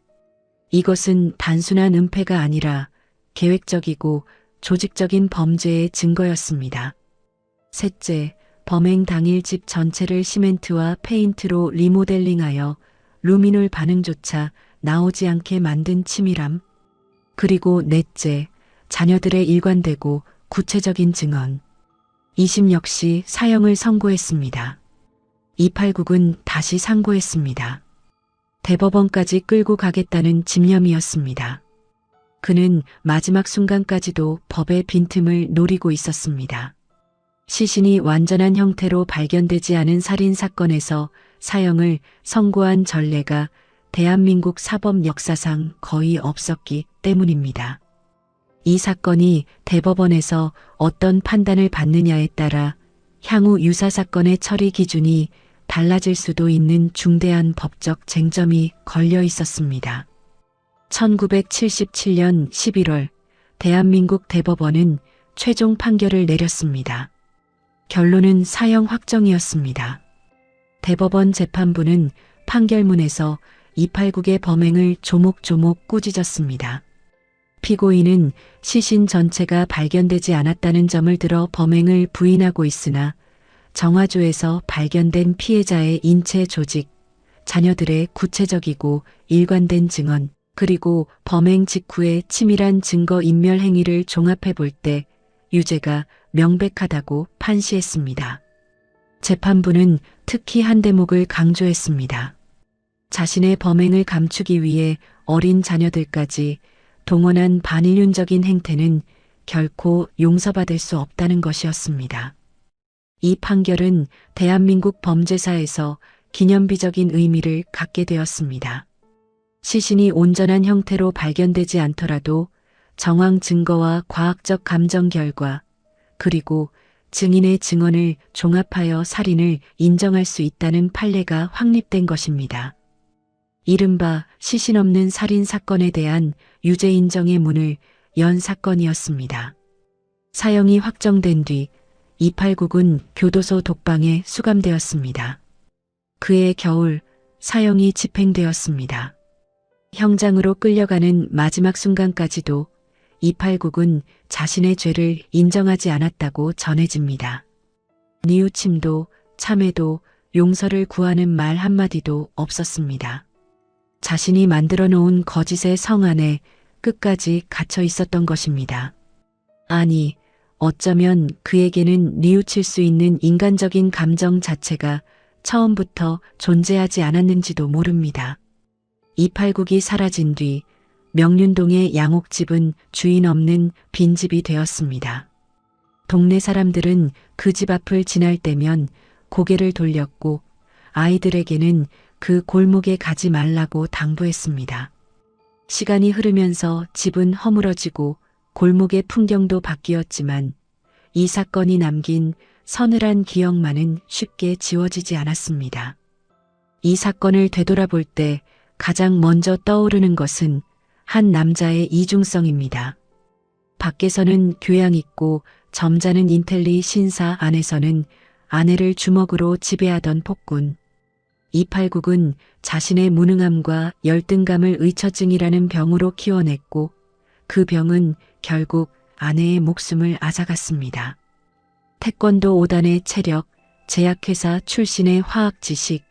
이것은 단순한 은폐가 아니라 계획적이고 조직적인 범죄의 증거였습니다. 셋째, 범행 당일 집 전체를 시멘트와 페인트로 리모델링하여 루미놀 반응조차 나오지 않게 만든 치밀함. 그리고 넷째, 자녀들의 일관되고 구체적인 증언. 2심 역시 사형을 선고했습니다. 289군 다시 상고했습니다. 대법원까지 끌고 가겠다는 집념이었습니다. 그는 마지막 순간까지도 법의 빈틈을 노리고 있었습니다. 시신이 완전한 형태로 발견되지 않은 살인 사건에서 사형을 선고한 전례가 대한민국 사법 역사상 거의 없었기 때문입니다. 이 사건이 대법원에서 어떤 판단을 받느냐에 따라 향후 유사 사건의 처리 기준이 달라질 수도 있는 중대한 법적 쟁점이 걸려 있었습니다. 1977년 11월 대한민국 대법원은 최종 판결을 내렸습니다. 결론은 사형 확정이었습니다. 대법원 재판부는 판결문에서 289의 범행을 조목조목 꾸짖었습니다. 피고인은 시신 전체가 발견되지 않았다는 점을 들어 범행을 부인하고 있으나 정화조에서 발견된 피해자의 인체 조직, 자녀들의 구체적이고 일관된 증언, 그리고 범행 직후의 치밀한 증거 인멸 행위를 종합해 볼 때 유죄가 명백하다고 판시했습니다. 재판부는 특히 한 대목을 강조했습니다. 자신의 범행을 감추기 위해 어린 자녀들까지 동원한 반인륜적인 행태는 결코 용서받을 수 없다는 것이었습니다. 이 판결은 대한민국 범죄사에서 기념비적인 의미를 갖게 되었습니다. 시신이 온전한 형태로 발견되지 않더라도 정황 증거와 과학적 감정 결과, 그리고 증인의 증언을 종합하여 살인을 인정할 수 있다는 판례가 확립된 것입니다. 이른바 시신 없는 살인 사건에 대한 유죄 인정의 문을 연 사건이었습니다. 사형이 확정된 뒤 289군 교도소 독방에 수감되었습니다. 그해 겨울 사형이 집행되었습니다. 형장으로 끌려가는 마지막 순간까지도 289군 자신의 죄를 인정하지 않았다고 전해집니다. 뉘우침도 참회도 용서를 구하는 말 한마디도 없었습니다. 자신이 만들어 놓은 거짓의 성 안에 끝까지 갇혀 있었던 것입니다. 아니, 어쩌면 그에게는 뉘우칠 수 있는 인간적인 감정 자체가 처음부터 존재하지 않았는지도 모릅니다. 289기 사라진 뒤 명륜동의 양옥집은 주인 없는 빈집이 되었습니다. 동네 사람들은 그 집 앞을 지날 때면 고개를 돌렸고 아이들에게는 그 골목에 가지 말라고 당부했습니다. 시간이 흐르면서 집은 허물어지고 골목의 풍경도 바뀌었지만 이 사건이 남긴 서늘한 기억만은 쉽게 지워지지 않았습니다. 이 사건을 되돌아볼 때 가장 먼저 떠오르는 것은 한 남자의 이중성입니다. 밖에서는 교양 있고 점잖은 인텔리 신사, 안에서는 아내를 주먹으로 지배하던 폭군. 289군 자신의 무능함과 열등감을 의처증이라는 병으로 키워냈고 그 병은 결국 아내의 목숨을 앗아갔습니다. 태권도 5단의 체력, 제약회사 출신의 화학 지식,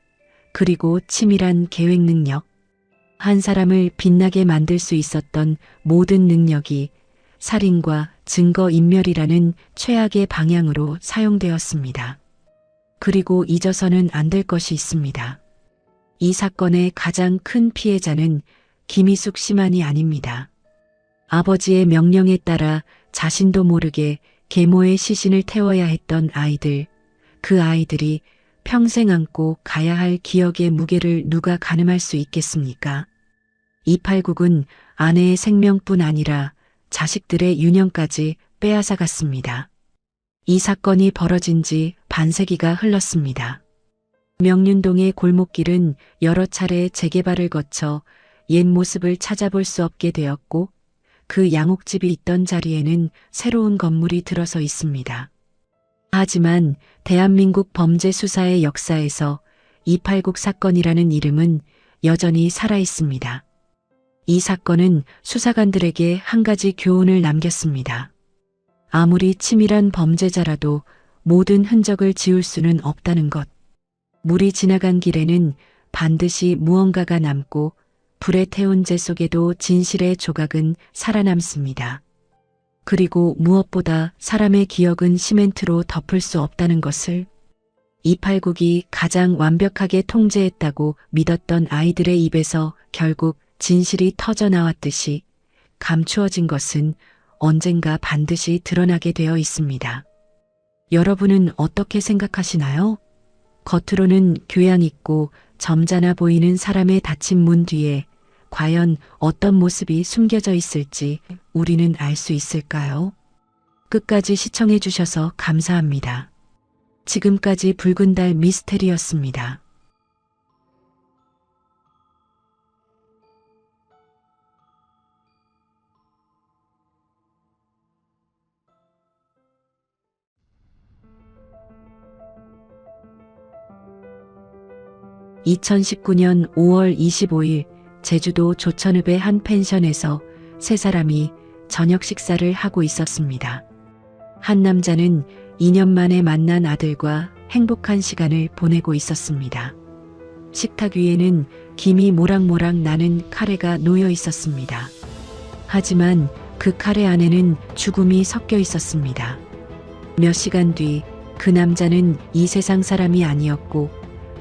그리고 치밀한 계획 능력. 한 사람을 빛나게 만들 수 있었던 모든 능력이 살인과 증거인멸이라는 최악의 방향으로 사용되었습니다. 그리고 잊어서는 안 될 것이 있습니다. 이 사건의 가장 큰 피해자는 김희숙 씨만이 아닙니다. 아버지의 명령에 따라 자신도 모르게 계모의 시신을 태워야 했던 아이들, 그 아이들이 평생 안고 가야 할 기억의 무게를 누가 가늠할 수 있겠습니까? 289군 아내의 생명뿐 아니라 자식들의 유년까지 빼앗아갔습니다. 이 사건이 벌어진 지 반세기가 흘렀습니다. 명륜동의 골목길은 여러 차례 재개발을 거쳐 옛 모습을 찾아볼 수 없게 되었고 그 양옥집이 있던 자리에는 새로운 건물이 들어서 있습니다. 하지만 대한민국 범죄 수사의 역사에서 289 사건이라는 이름은 여전히 살아 있습니다. 이 사건은 수사관들에게 한 가지 교훈을 남겼습니다. 아무리 치밀한 범죄자라도 모든 흔적을 지울 수는 없다는 것. 물이 지나간 길에는 반드시 무언가가 남고 불에 태운 재 속에도 진실의 조각은 살아남습니다. 그리고 무엇보다 사람의 기억은 시멘트로 덮을 수 없다는 것을 289기 가장 완벽하게 통제했다고 믿었던 아이들의 입에서 결국 진실이 터져 나왔듯이 감추어진 것은 언젠가 반드시 드러나게 되어 있습니다. 여러분은 어떻게 생각하시나요? 겉으로는 교양 있고 점잖아 보이는 사람의 닫힌 문 뒤에 과연 어떤 모습이 숨겨져 있을지 우리는 알 수 있을까요? 끝까지 시청해 주셔서 감사합니다. 지금까지 붉은 달 미스테리였습니다. (2019년 5월 25일) 제주도 조천읍의 한 펜션에서 세 사람이 저녁 식사를 하고 있었습니다. 한 남자는 2년 만에 만난 아들과 행복한 시간을 보내고 있었습니다. 식탁 위에는 김이 모락모락 나는 카레가 놓여 있었습니다. 하지만 그 카레 안에는 죽음이 섞여 있었습니다. 몇 시간 뒤 그 남자는 이 세상 사람이 아니었고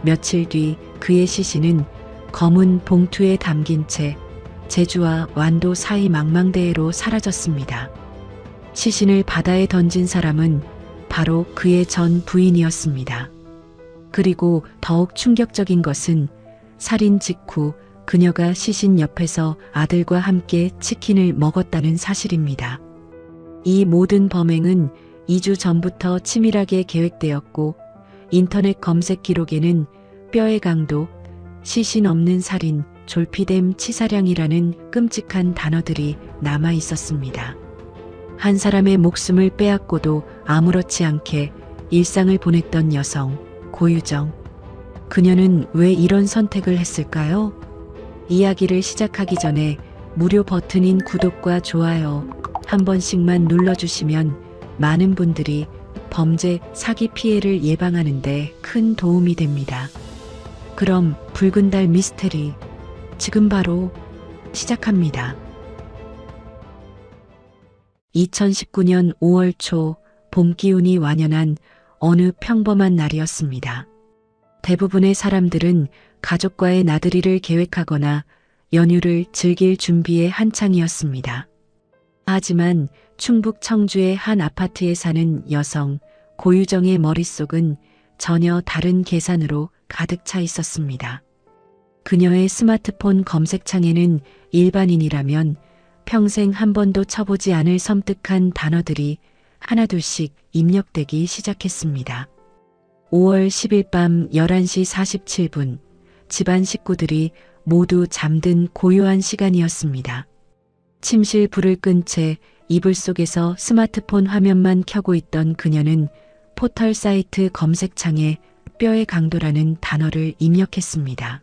며칠 뒤 그의 시신은 검은 봉투에 담긴 채 제주와 완도 사이 망망대해로 사라졌습니다. 시신을 바다에 던진 사람은 바로 그의 전 부인이었습니다. 그리고 더욱 충격적인 것은 살인 직후 그녀가 시신 옆에서 아들과 함께 치킨을 먹었다는 사실입니다. 이 모든 범행은 2주 전부터 치밀하게 계획되었고 인터넷 검색 기록에는 뼈의 강도, 시신 없는 살인, 졸피뎀 치사량이라는 끔찍한 단어들이 남아 있었습니다. 한 사람의 목숨을 빼앗고도 아무렇지 않게 일상을 보냈던 여성, 고유정. 그녀는 왜 이런 선택을 했을까요? 이야기를 시작하기 전에 무료 버튼인 구독과 좋아요 한 번씩만 눌러주시면 많은 분들이 범죄, 사기 피해를 예방하는 데 큰 도움이 됩니다. 그럼 붉은 달 미스테리 지금 바로 시작합니다. 2019년 5월 초 봄 기운이 완연한 어느 평범한 날이었습니다. 대부분의 사람들은 가족과의 나들이를 계획하거나 연휴를 즐길 준비에 한창이었습니다. 하지만 충북 청주의 한 아파트에 사는 여성 고유정의 머릿속은 전혀 다른 계산으로 가득 차 있었습니다. 그녀의 스마트폰 검색창에는 일반인이라면 평생 한 번도 쳐보지 않을 섬뜩한 단어들이 하나둘씩 입력되기 시작했습니다. 5월 10일 밤 11시 47분, 집안 식구들이 모두 잠든 고요한 시간이었습니다. 침실 불을 끈 채 이불 속에서 스마트폰 화면만 켜고 있던 그녀는 포털 사이트 검색창에 뼈의 강도라는 단어를 입력했습니다.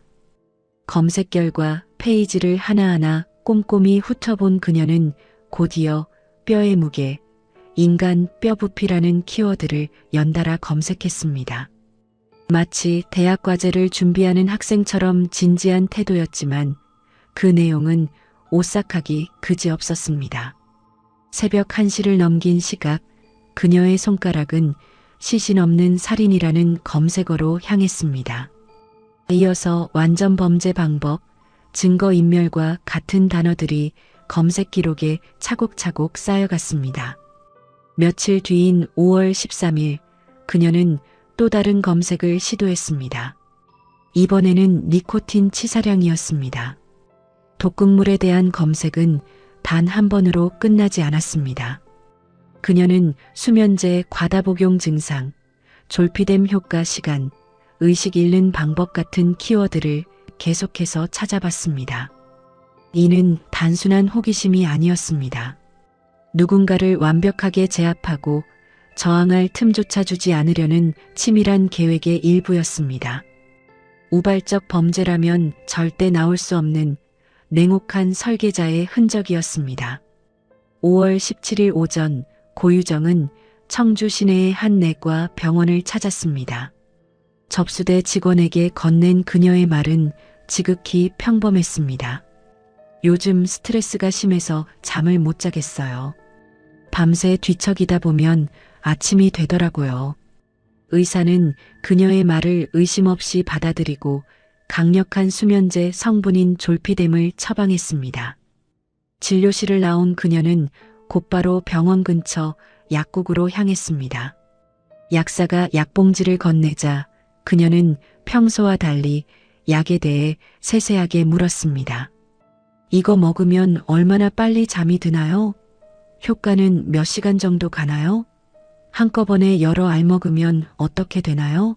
검색 결과 페이지를 하나하나 꼼꼼히 훑어본 그녀는 곧이어 뼈의 무게, 인간 뼈 부피라는 키워드를 연달아 검색했습니다. 마치 대학 과제를 준비하는 학생처럼 진지한 태도였지만 그 내용은 오싹하기 그지없었습니다. 새벽 1시를 넘긴 시각, 그녀의 손가락은 시신 없는 살인이라는 검색어로 향했습니다. 이어서 완전 범죄 방법, 증거인멸과 같은 단어들이 검색 기록에 차곡차곡 쌓여갔습니다. 며칠 뒤인 5월 13일, 그녀는 또 다른 검색을 시도했습니다. 이번에는 니코틴 치사량이었습니다. 독극물에 대한 검색은 단 한 번으로 끝나지 않았습니다. 그녀는 수면제 과다 복용 증상, 졸피뎀 효과 시간, 의식 잃는 방법 같은 키워드를 계속해서 찾아봤습니다. 이는 단순한 호기심이 아니었습니다. 누군가를 완벽하게 제압하고 저항할 틈조차 주지 않으려는 치밀한 계획의 일부였습니다. 우발적 범죄라면 절대 나올 수 없는 냉혹한 설계자의 흔적이었습니다. 5월 17일 오전 고유정은 청주 시내의 한 내과 병원을 찾았습니다. 접수대 직원에게 건넨 그녀의 말은 지극히 평범했습니다. 요즘 스트레스가 심해서 잠을 못 자겠어요. 밤새 뒤척이다 보면 아침이 되더라고요. 의사는 그녀의 말을 의심 없이 받아들이고 강력한 수면제 성분인 졸피뎀을 처방했습니다. 진료실을 나온 그녀는 곧바로 병원 근처 약국으로 향했습니다. 약사가 약봉지를 건네자 그녀는 평소와 달리 약에 대해 세세하게 물었습니다. 이거 먹으면 얼마나 빨리 잠이 드나요? 효과는 몇 시간 정도 가나요? 한꺼번에 여러 알 먹으면 어떻게 되나요?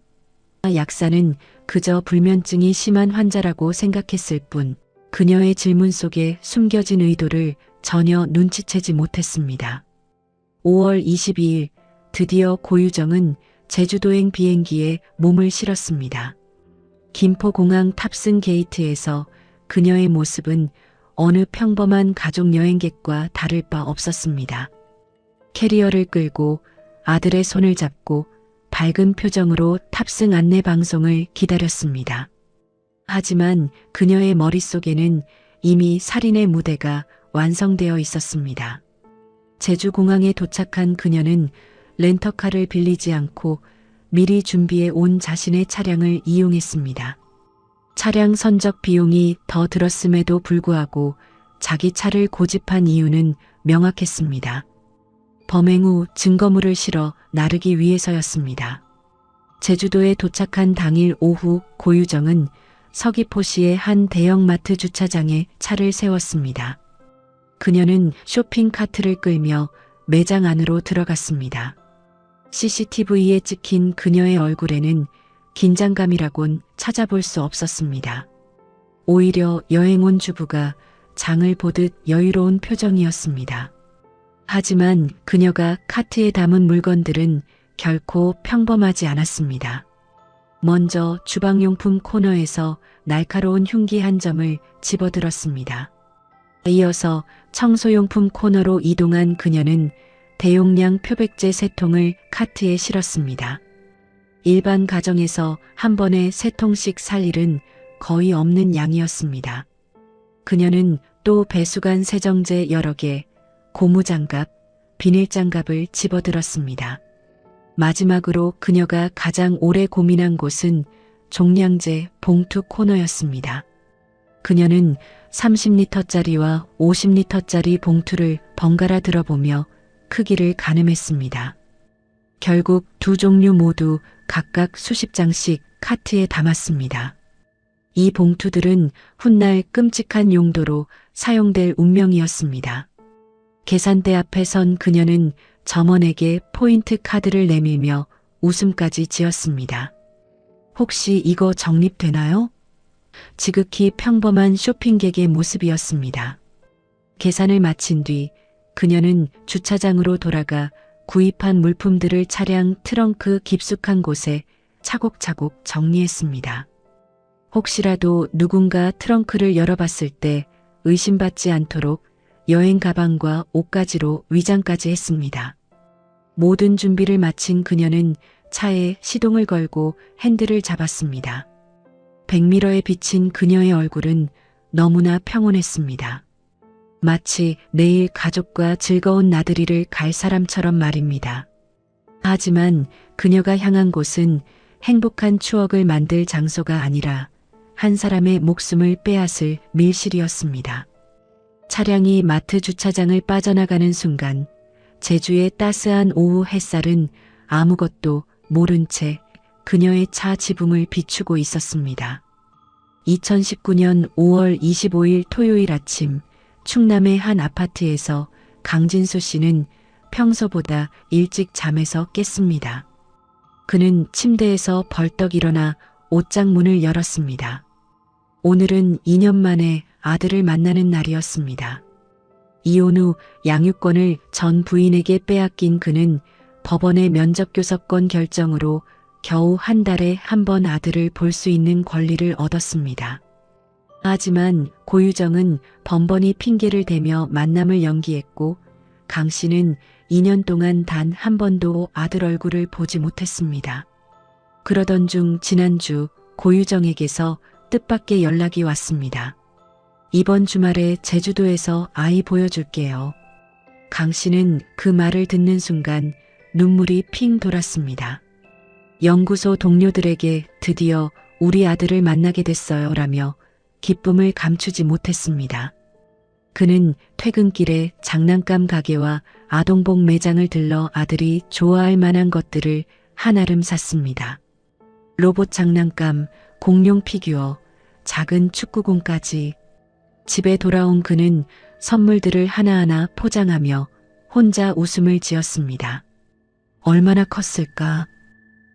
약사는 그저 불면증이 심한 환자라고 생각했을 뿐 그녀의 질문 속에 숨겨진 의도를 전혀 눈치채지 못했습니다. 5월 22일 드디어 고유정은 제주도행 비행기에 몸을 실었습니다. 김포공항 탑승 게이트에서 그녀의 모습은 어느 평범한 가족 여행객과 다를 바 없었습니다. 캐리어를 끌고 아들의 손을 잡고 밝은 표정으로 탑승 안내 방송을 기다렸습니다. 하지만 그녀의 머릿속에는 이미 살인의 무대가 완성되어 있었습니다. 제주공항에 도착한 그녀는 렌터카를 빌리지 않고 미리 준비해 온 자신의 차량을 이용했습니다. 차량 선적 비용이 더 들었음에도 불구하고 자기 차를 고집한 이유는 명확했습니다. 범행 후 증거물을 실어 나르기 위해서였습니다. 제주도에 도착한 당일 오후 고유정은 서귀포시의 한 대형마트 주차장에 차를 세웠습니다. 그녀는 쇼핑카트를 끌며 매장 안으로 들어갔습니다. CCTV에 찍힌 그녀의 얼굴에는 긴장감이라곤 찾아볼 수 없었습니다. 오히려 여행 온 주부가 장을 보듯 여유로운 표정이었습니다. 하지만 그녀가 카트에 담은 물건들은 결코 평범하지 않았습니다. 먼저 주방용품 코너에서 날카로운 흉기 한 점을 집어들었습니다. 이어서 청소용품 코너로 이동한 그녀는 대용량 표백제 3통을 카트에 실었습니다. 일반 가정에서 한 번에 3통씩 살 일은 거의 없는 양이었습니다. 그녀는 또 배수관 세정제 여러 개, 고무장갑, 비닐장갑을 집어들었습니다. 마지막으로 그녀가 가장 오래 고민한 곳은 종량제 봉투 코너였습니다. 그녀는 30리터짜리와 50리터짜리 봉투를 번갈아 들어보며 크기를 가늠했습니다. 결국 두 종류 모두 각각 수십 장씩 카트에 담았습니다. 이 봉투들은 훗날 끔찍한 용도로 사용될 운명이었습니다. 계산대 앞에 선 그녀는 점원에게 포인트 카드를 내밀며 웃음까지 지었습니다. 혹시 이거 적립되나요? 지극히 평범한 쇼핑객의 모습이었습니다. 계산을 마친 뒤 그녀는 주차장으로 돌아가 구입한 물품들을 차량 트렁크 깊숙한 곳에 차곡차곡 정리했습니다. 혹시라도 누군가 트렁크를 열어봤을 때 의심받지 않도록 여행 가방과 옷가지로 위장까지 했습니다. 모든 준비를 마친 그녀는 차에 시동을 걸고 핸들을 잡았습니다. 백미러에 비친 그녀의 얼굴은 너무나 평온했습니다. 마치 내일 가족과 즐거운 나들이를 갈 사람처럼 말입니다. 하지만 그녀가 향한 곳은 행복한 추억을 만들 장소가 아니라 한 사람의 목숨을 빼앗을 밀실이었습니다. 차량이 마트 주차장을 빠져나가는 순간 제주의 따스한 오후 햇살은 아무것도 모른 채 그녀의 차 지붕을 비추고 있었습니다. 2019년 5월 25일 토요일 아침 충남의 한 아파트에서 강진수 씨는 평소보다 일찍 잠에서 깼습니다. 그는 침대에서 벌떡 일어나 옷장 문을 열었습니다. 오늘은 2년 만에 아들을 만나는 날이었습니다. 이혼 후 양육권을 전 부인에게 빼앗긴 그는 법원의 면접교섭권 결정으로 겨우 한 달에 한 번 아들을 볼 수 있는 권리를 얻었습니다. 하지만 고유정은 번번이 핑계를 대며 만남을 연기했고 강 씨는 2년 동안 단 한 번도 아들 얼굴을 보지 못했습니다. 그러던 중 지난주 고유정에게서 뜻밖의 연락이 왔습니다. 이번 주말에 제주도에서 아이 보여줄게요. 강 씨는 그 말을 듣는 순간 눈물이 핑 돌았습니다. 연구소 동료들에게 드디어 우리 아들을 만나게 됐어요 라며 기쁨을 감추지 못했습니다. 그는 퇴근길에 장난감 가게와 아동복 매장을 들러 아들이 좋아할 만한 것들을 한아름 샀습니다. 로봇 장난감, 공룡 피규어, 작은 축구공까지. 집에 돌아온 그는 선물들을 하나하나 포장하며 혼자 웃음을 지었습니다. 얼마나 컸을까?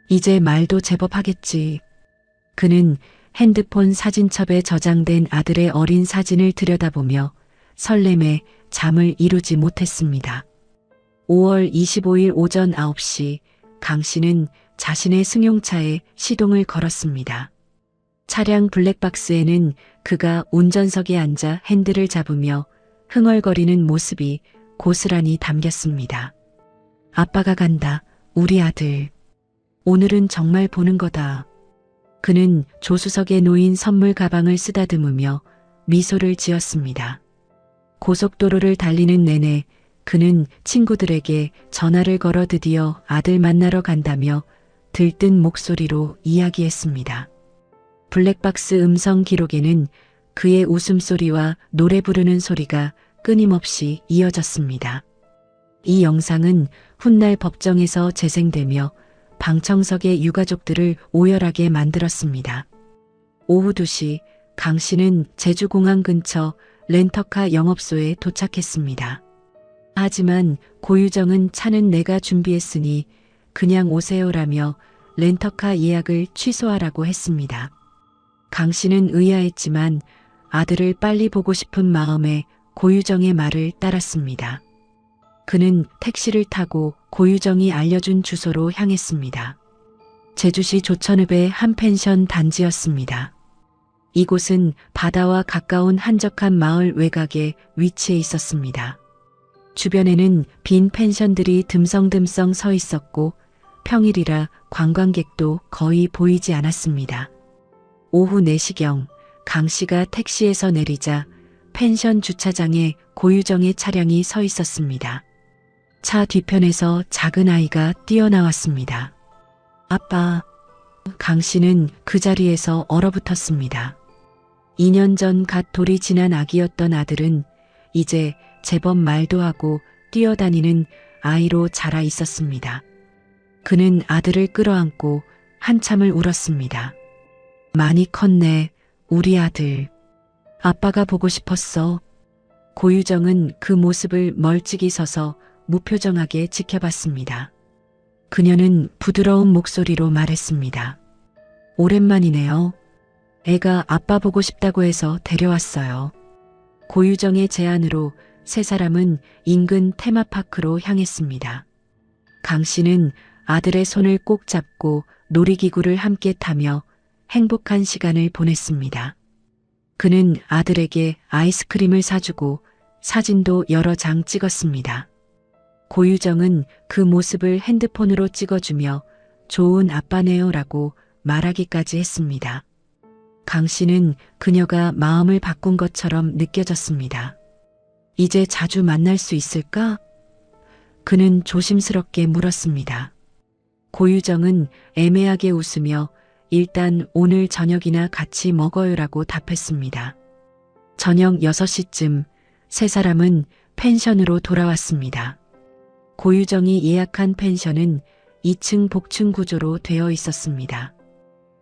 이제 말도 제법 하겠지. 그는 핸드폰 사진첩에 저장된 아들의 어린 사진을 들여다보며 설렘에 잠을 이루지 못했습니다. 5월 25일 오전 9시 강 씨는 자신의 승용차에 시동을 걸었습니다. 차량 블랙박스에는 그가 운전석에 앉아 핸들을 잡으며 흥얼거리는 모습이 고스란히 담겼습니다. 아빠가 간다, 우리 아들. 오늘은 정말 보는 거다. 그는 조수석에 놓인 선물 가방을 쓰다듬으며 미소를 지었습니다. 고속도로를 달리는 내내 그는 친구들에게 전화를 걸어 드디어 아들 만나러 간다며 들뜬 목소리로 이야기했습니다. 블랙박스 음성 기록에는 그의 웃음소리와 노래 부르는 소리가 끊임없이 이어졌습니다. 이 영상은 훗날 법정에서 재생되며 방청석의 유가족들을 오열하게 만들었습니다. 오후 2시 강 씨는 제주공항 근처 렌터카 영업소에 도착했습니다. 하지만 고유정은 차는 내가 준비했으니 그냥 오세요라며 렌터카 예약을 취소하라고 했습니다. 강 씨는 의아했지만 아들을 빨리 보고 싶은 마음에 고유정의 말을 따랐습니다. 그는 택시를 타고 고유정이 알려준 주소로 향했습니다. 제주시 조천읍의 한 펜션 단지였습니다. 이곳은 바다와 가까운 한적한 마을 외곽에 위치해 있었습니다. 주변에는 빈 펜션들이 듬성듬성 서 있었고 평일이라 관광객도 거의 보이지 않았습니다. 오후 4시경 강 씨가 택시에서 내리자 펜션 주차장에 고유정의 차량이 서 있었습니다. 차 뒤편에서 작은 아이가 뛰어나왔습니다. 아빠. 강 씨는 그 자리에서 얼어붙었습니다. 2년 전 갓 돌이 지난 아기였던 아들은 이제 제법 말도 하고 뛰어다니는 아이로 자라 있었습니다. 그는 아들을 끌어안고 한참을 울었습니다. 많이 컸네, 우리 아들. 아빠가 보고 싶었어. 고유정은 그 모습을 멀찍이 서서 무표정하게 지켜봤습니다. 그녀는 부드러운 목소리로 말했습니다. 오랜만이네요. 애가 아빠 보고 싶다고 해서 데려왔어요. 고유정의 제안으로 세 사람은 인근 테마파크로 향했습니다. 강 씨는 아들의 손을 꼭 잡고 놀이기구를 함께 타며 행복한 시간을 보냈습니다. 그는 아들에게 아이스크림을 사주고 사진도 여러 장 찍었습니다. 고유정은 그 모습을 핸드폰으로 찍어주며 좋은 아빠네요라고 말하기까지 했습니다. 강 씨는 그녀가 마음을 바꾼 것처럼 느껴졌습니다. 이제 자주 만날 수 있을까? 그는 조심스럽게 물었습니다. 고유정은 애매하게 웃으며 일단 오늘 저녁이나 같이 먹어요라고 답했습니다. 저녁 6시쯤 세 사람은 펜션으로 돌아왔습니다. 고유정이 예약한 펜션은 2층 복층 구조로 되어 있었습니다.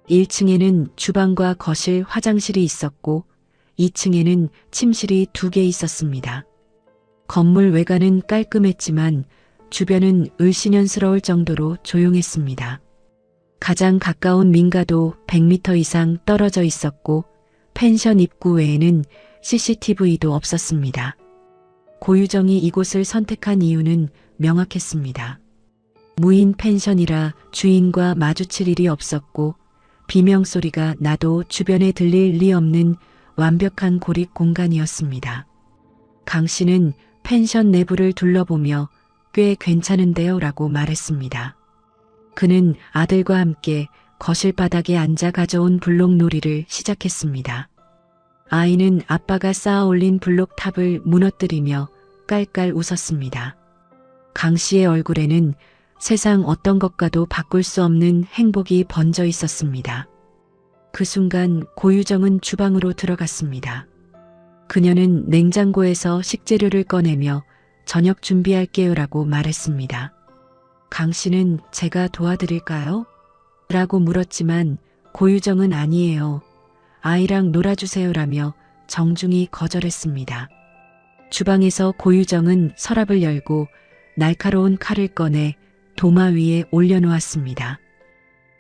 1층에는 주방과 거실, 화장실이 있었고 2층에는 침실이 2개 있었습니다. 건물 외관은 깔끔했지만 주변은 을씨년스러울 정도로 조용했습니다. 가장 가까운 민가도 100m 이상 떨어져 있었고 펜션 입구 외에는 CCTV도 없었습니다. 고유정이 이곳을 선택한 이유는 명확했습니다. 무인 펜션이라 주인과 마주칠 일이 없었고 비명소리가 나도 주변에 들릴 리 없는 완벽한 고립 공간이었습니다. 강 씨는 펜션 내부를 둘러보며 꽤 괜찮은데요 라고 말했습니다. 그는 아들과 함께 거실 바닥에 앉아 가져온 블록놀이를 시작했습니다. 아이는 아빠가 쌓아 올린 블록탑을 무너뜨리며 깔깔 웃었습니다. 강 씨의 얼굴에는 세상 어떤 것과도 바꿀 수 없는 행복이 번져 있었습니다. 그 순간 고유정은 주방으로 들어갔습니다. 그녀는 냉장고에서 식재료를 꺼내며 저녁 준비할게요라고 말했습니다. 강 씨는 제가 도와드릴까요? 라고 물었지만 고유정은 아니에요. 아이랑 놀아주세요라며 정중히 거절했습니다. 주방에서 고유정은 서랍을 열고 날카로운 칼을 꺼내 도마 위에 올려놓았습니다.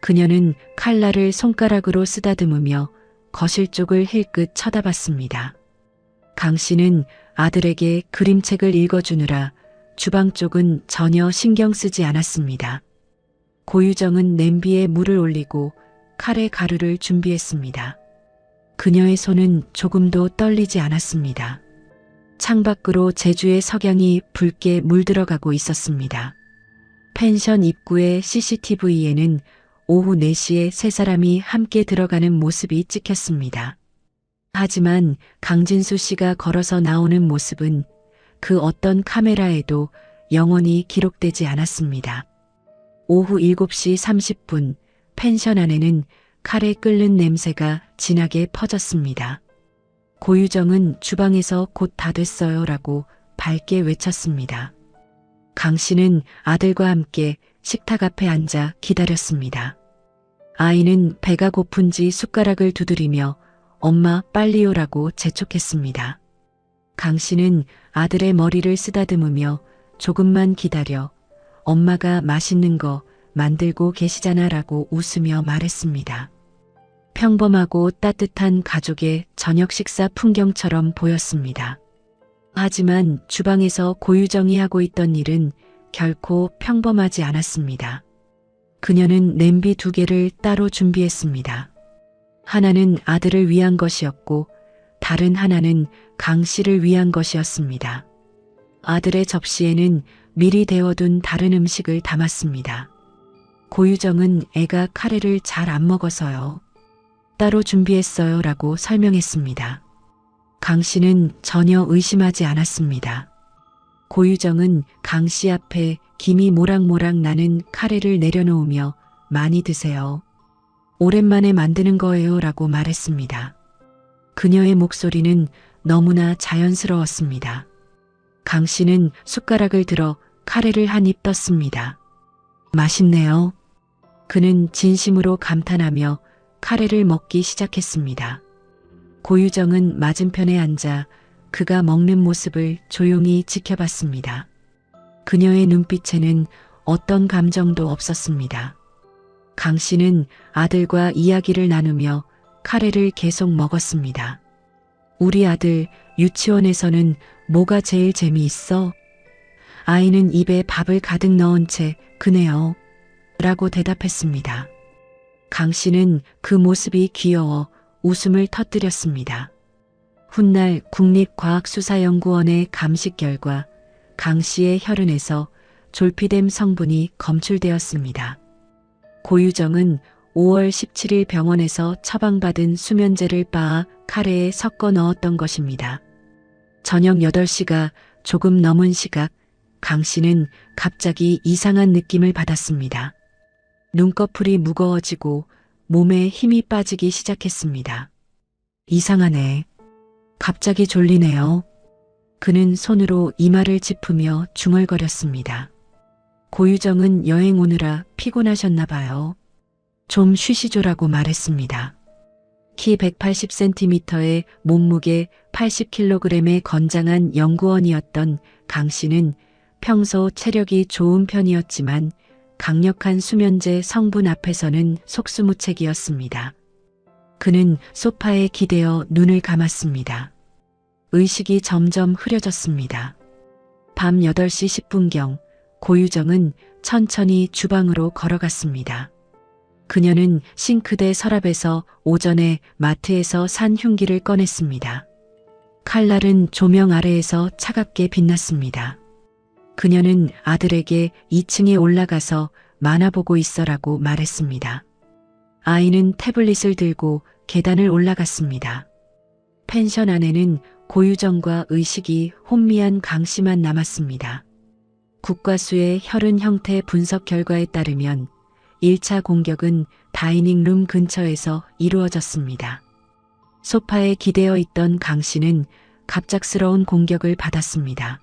그녀는 칼날을 손가락으로 쓰다듬으며 거실 쪽을 힐끗 쳐다봤습니다. 강 씨는 아들에게 그림책을 읽어주느라 주방 쪽은 전혀 신경 쓰지 않았습니다. 고유정은 냄비에 물을 올리고 칼에 가루를 준비했습니다. 그녀의 손은 조금도 떨리지 않았습니다. 창밖으로 제주의 석양이 붉게 물들어가고 있었습니다. 펜션 입구의 CCTV에는 오후 4시에 세 사람이 함께 들어가는 모습이 찍혔습니다. 하지만 강진수 씨가 걸어서 나오는 모습은 그 어떤 카메라에도 영원히 기록되지 않았습니다. 오후 7시 30분 펜션 안에는 칼에 끓는 냄새가 진하게 퍼졌습니다. 고유정은 주방에서 곧 다 됐어요 라고 밝게 외쳤습니다. 강 씨는 아들과 함께 식탁 앞에 앉아 기다렸습니다. 아이는 배가 고픈지 숟가락을 두드리며 엄마 빨리 오라고 재촉했습니다. 강 씨는 아들의 머리를 쓰다듬으며 조금만 기다려. 엄마가 맛있는 거 만들고 계시잖아 라고 웃으며 말했습니다. 평범하고 따뜻한 가족의 저녁 식사 풍경처럼 보였습니다. 하지만 주방에서 고유정이 하고 있던 일은 결코 평범하지 않았습니다. 그녀는 냄비 2개를 따로 준비했습니다. 하나는 아들을 위한 것이었고 다른 하나는 강 씨를 위한 것이었습니다. 아들의 접시에는 미리 데워둔 다른 음식을 담았습니다. 고유정은 애가 카레를 잘 안 먹어서요. 따로 준비했어요 라고 설명했습니다. 강 씨는 전혀 의심하지 않았습니다. 고유정은 강 씨 앞에 김이 모락모락 나는 카레를 내려놓으며 많이 드세요. 오랜만에 만드는 거예요 라고 말했습니다. 그녀의 목소리는 너무나 자연스러웠습니다. 강 씨는 숟가락을 들어 카레를 한 입 떴습니다. 맛있네요. 그는 진심으로 감탄하며 카레를 먹기 시작했습니다. 고유정은 맞은편에 앉아 그가 먹는 모습을 조용히 지켜봤습니다. 그녀의 눈빛에는 어떤 감정도 없었습니다. 강 씨는 아들과 이야기를 나누며 카레를 계속 먹었습니다. 우리 아들 유치원에서는 뭐가 제일 재미있어? 아이는 입에 밥을 가득 넣은 채 그네요. 라고 대답했습니다. 강 씨는 그 모습이 귀여워 웃음을 터뜨렸습니다. 훗날 국립과학수사연구원의 감식 결과 강 씨의 혈흔에서 졸피뎀 성분이 검출되었습니다. 고유정은 5월 17일 병원에서 처방받은 수면제를 빻아 카레에 섞어 넣었던 것입니다. 저녁 8시가 조금 넘은 시각 강 씨는 갑자기 이상한 느낌을 받았습니다. 눈꺼풀이 무거워지고 몸에 힘이 빠지기 시작했습니다. 이상하네. 갑자기 졸리네요. 그는 손으로 이마를 짚으며 중얼거렸습니다. 고유정은 여행 오느라 피곤하셨나 봐요. 좀 쉬시죠라고 말했습니다. 키 180cm의 몸무게 80kg의 건장한 연구원이었던 강 씨는 평소 체력이 좋은 편이었지만 강력한 수면제 성분 앞에서는 속수무책이었습니다. 그는 소파에 기대어 눈을 감았습니다. 의식이 점점 흐려졌습니다. 밤 8시 10분경 고유정은 천천히 주방으로 걸어갔습니다. 그녀는 싱크대 서랍에서 오전에 마트에서 산 흉기를 꺼냈습니다. 칼날은 조명 아래에서 차갑게 빛났습니다. 그녀는 아들에게 2층에 올라가서 만화 보고 있어라고 말했습니다. 아이는 태블릿을 들고 계단을 올라갔습니다. 펜션 안에는 고유정과 의식이 혼미한 강 씨만 남았습니다. 국과수의 혈흔 형태 분석 결과에 따르면 1차 공격은 다이닝룸 근처에서 이루어졌습니다. 소파에 기대어 있던 강 씨는 갑작스러운 공격을 받았습니다.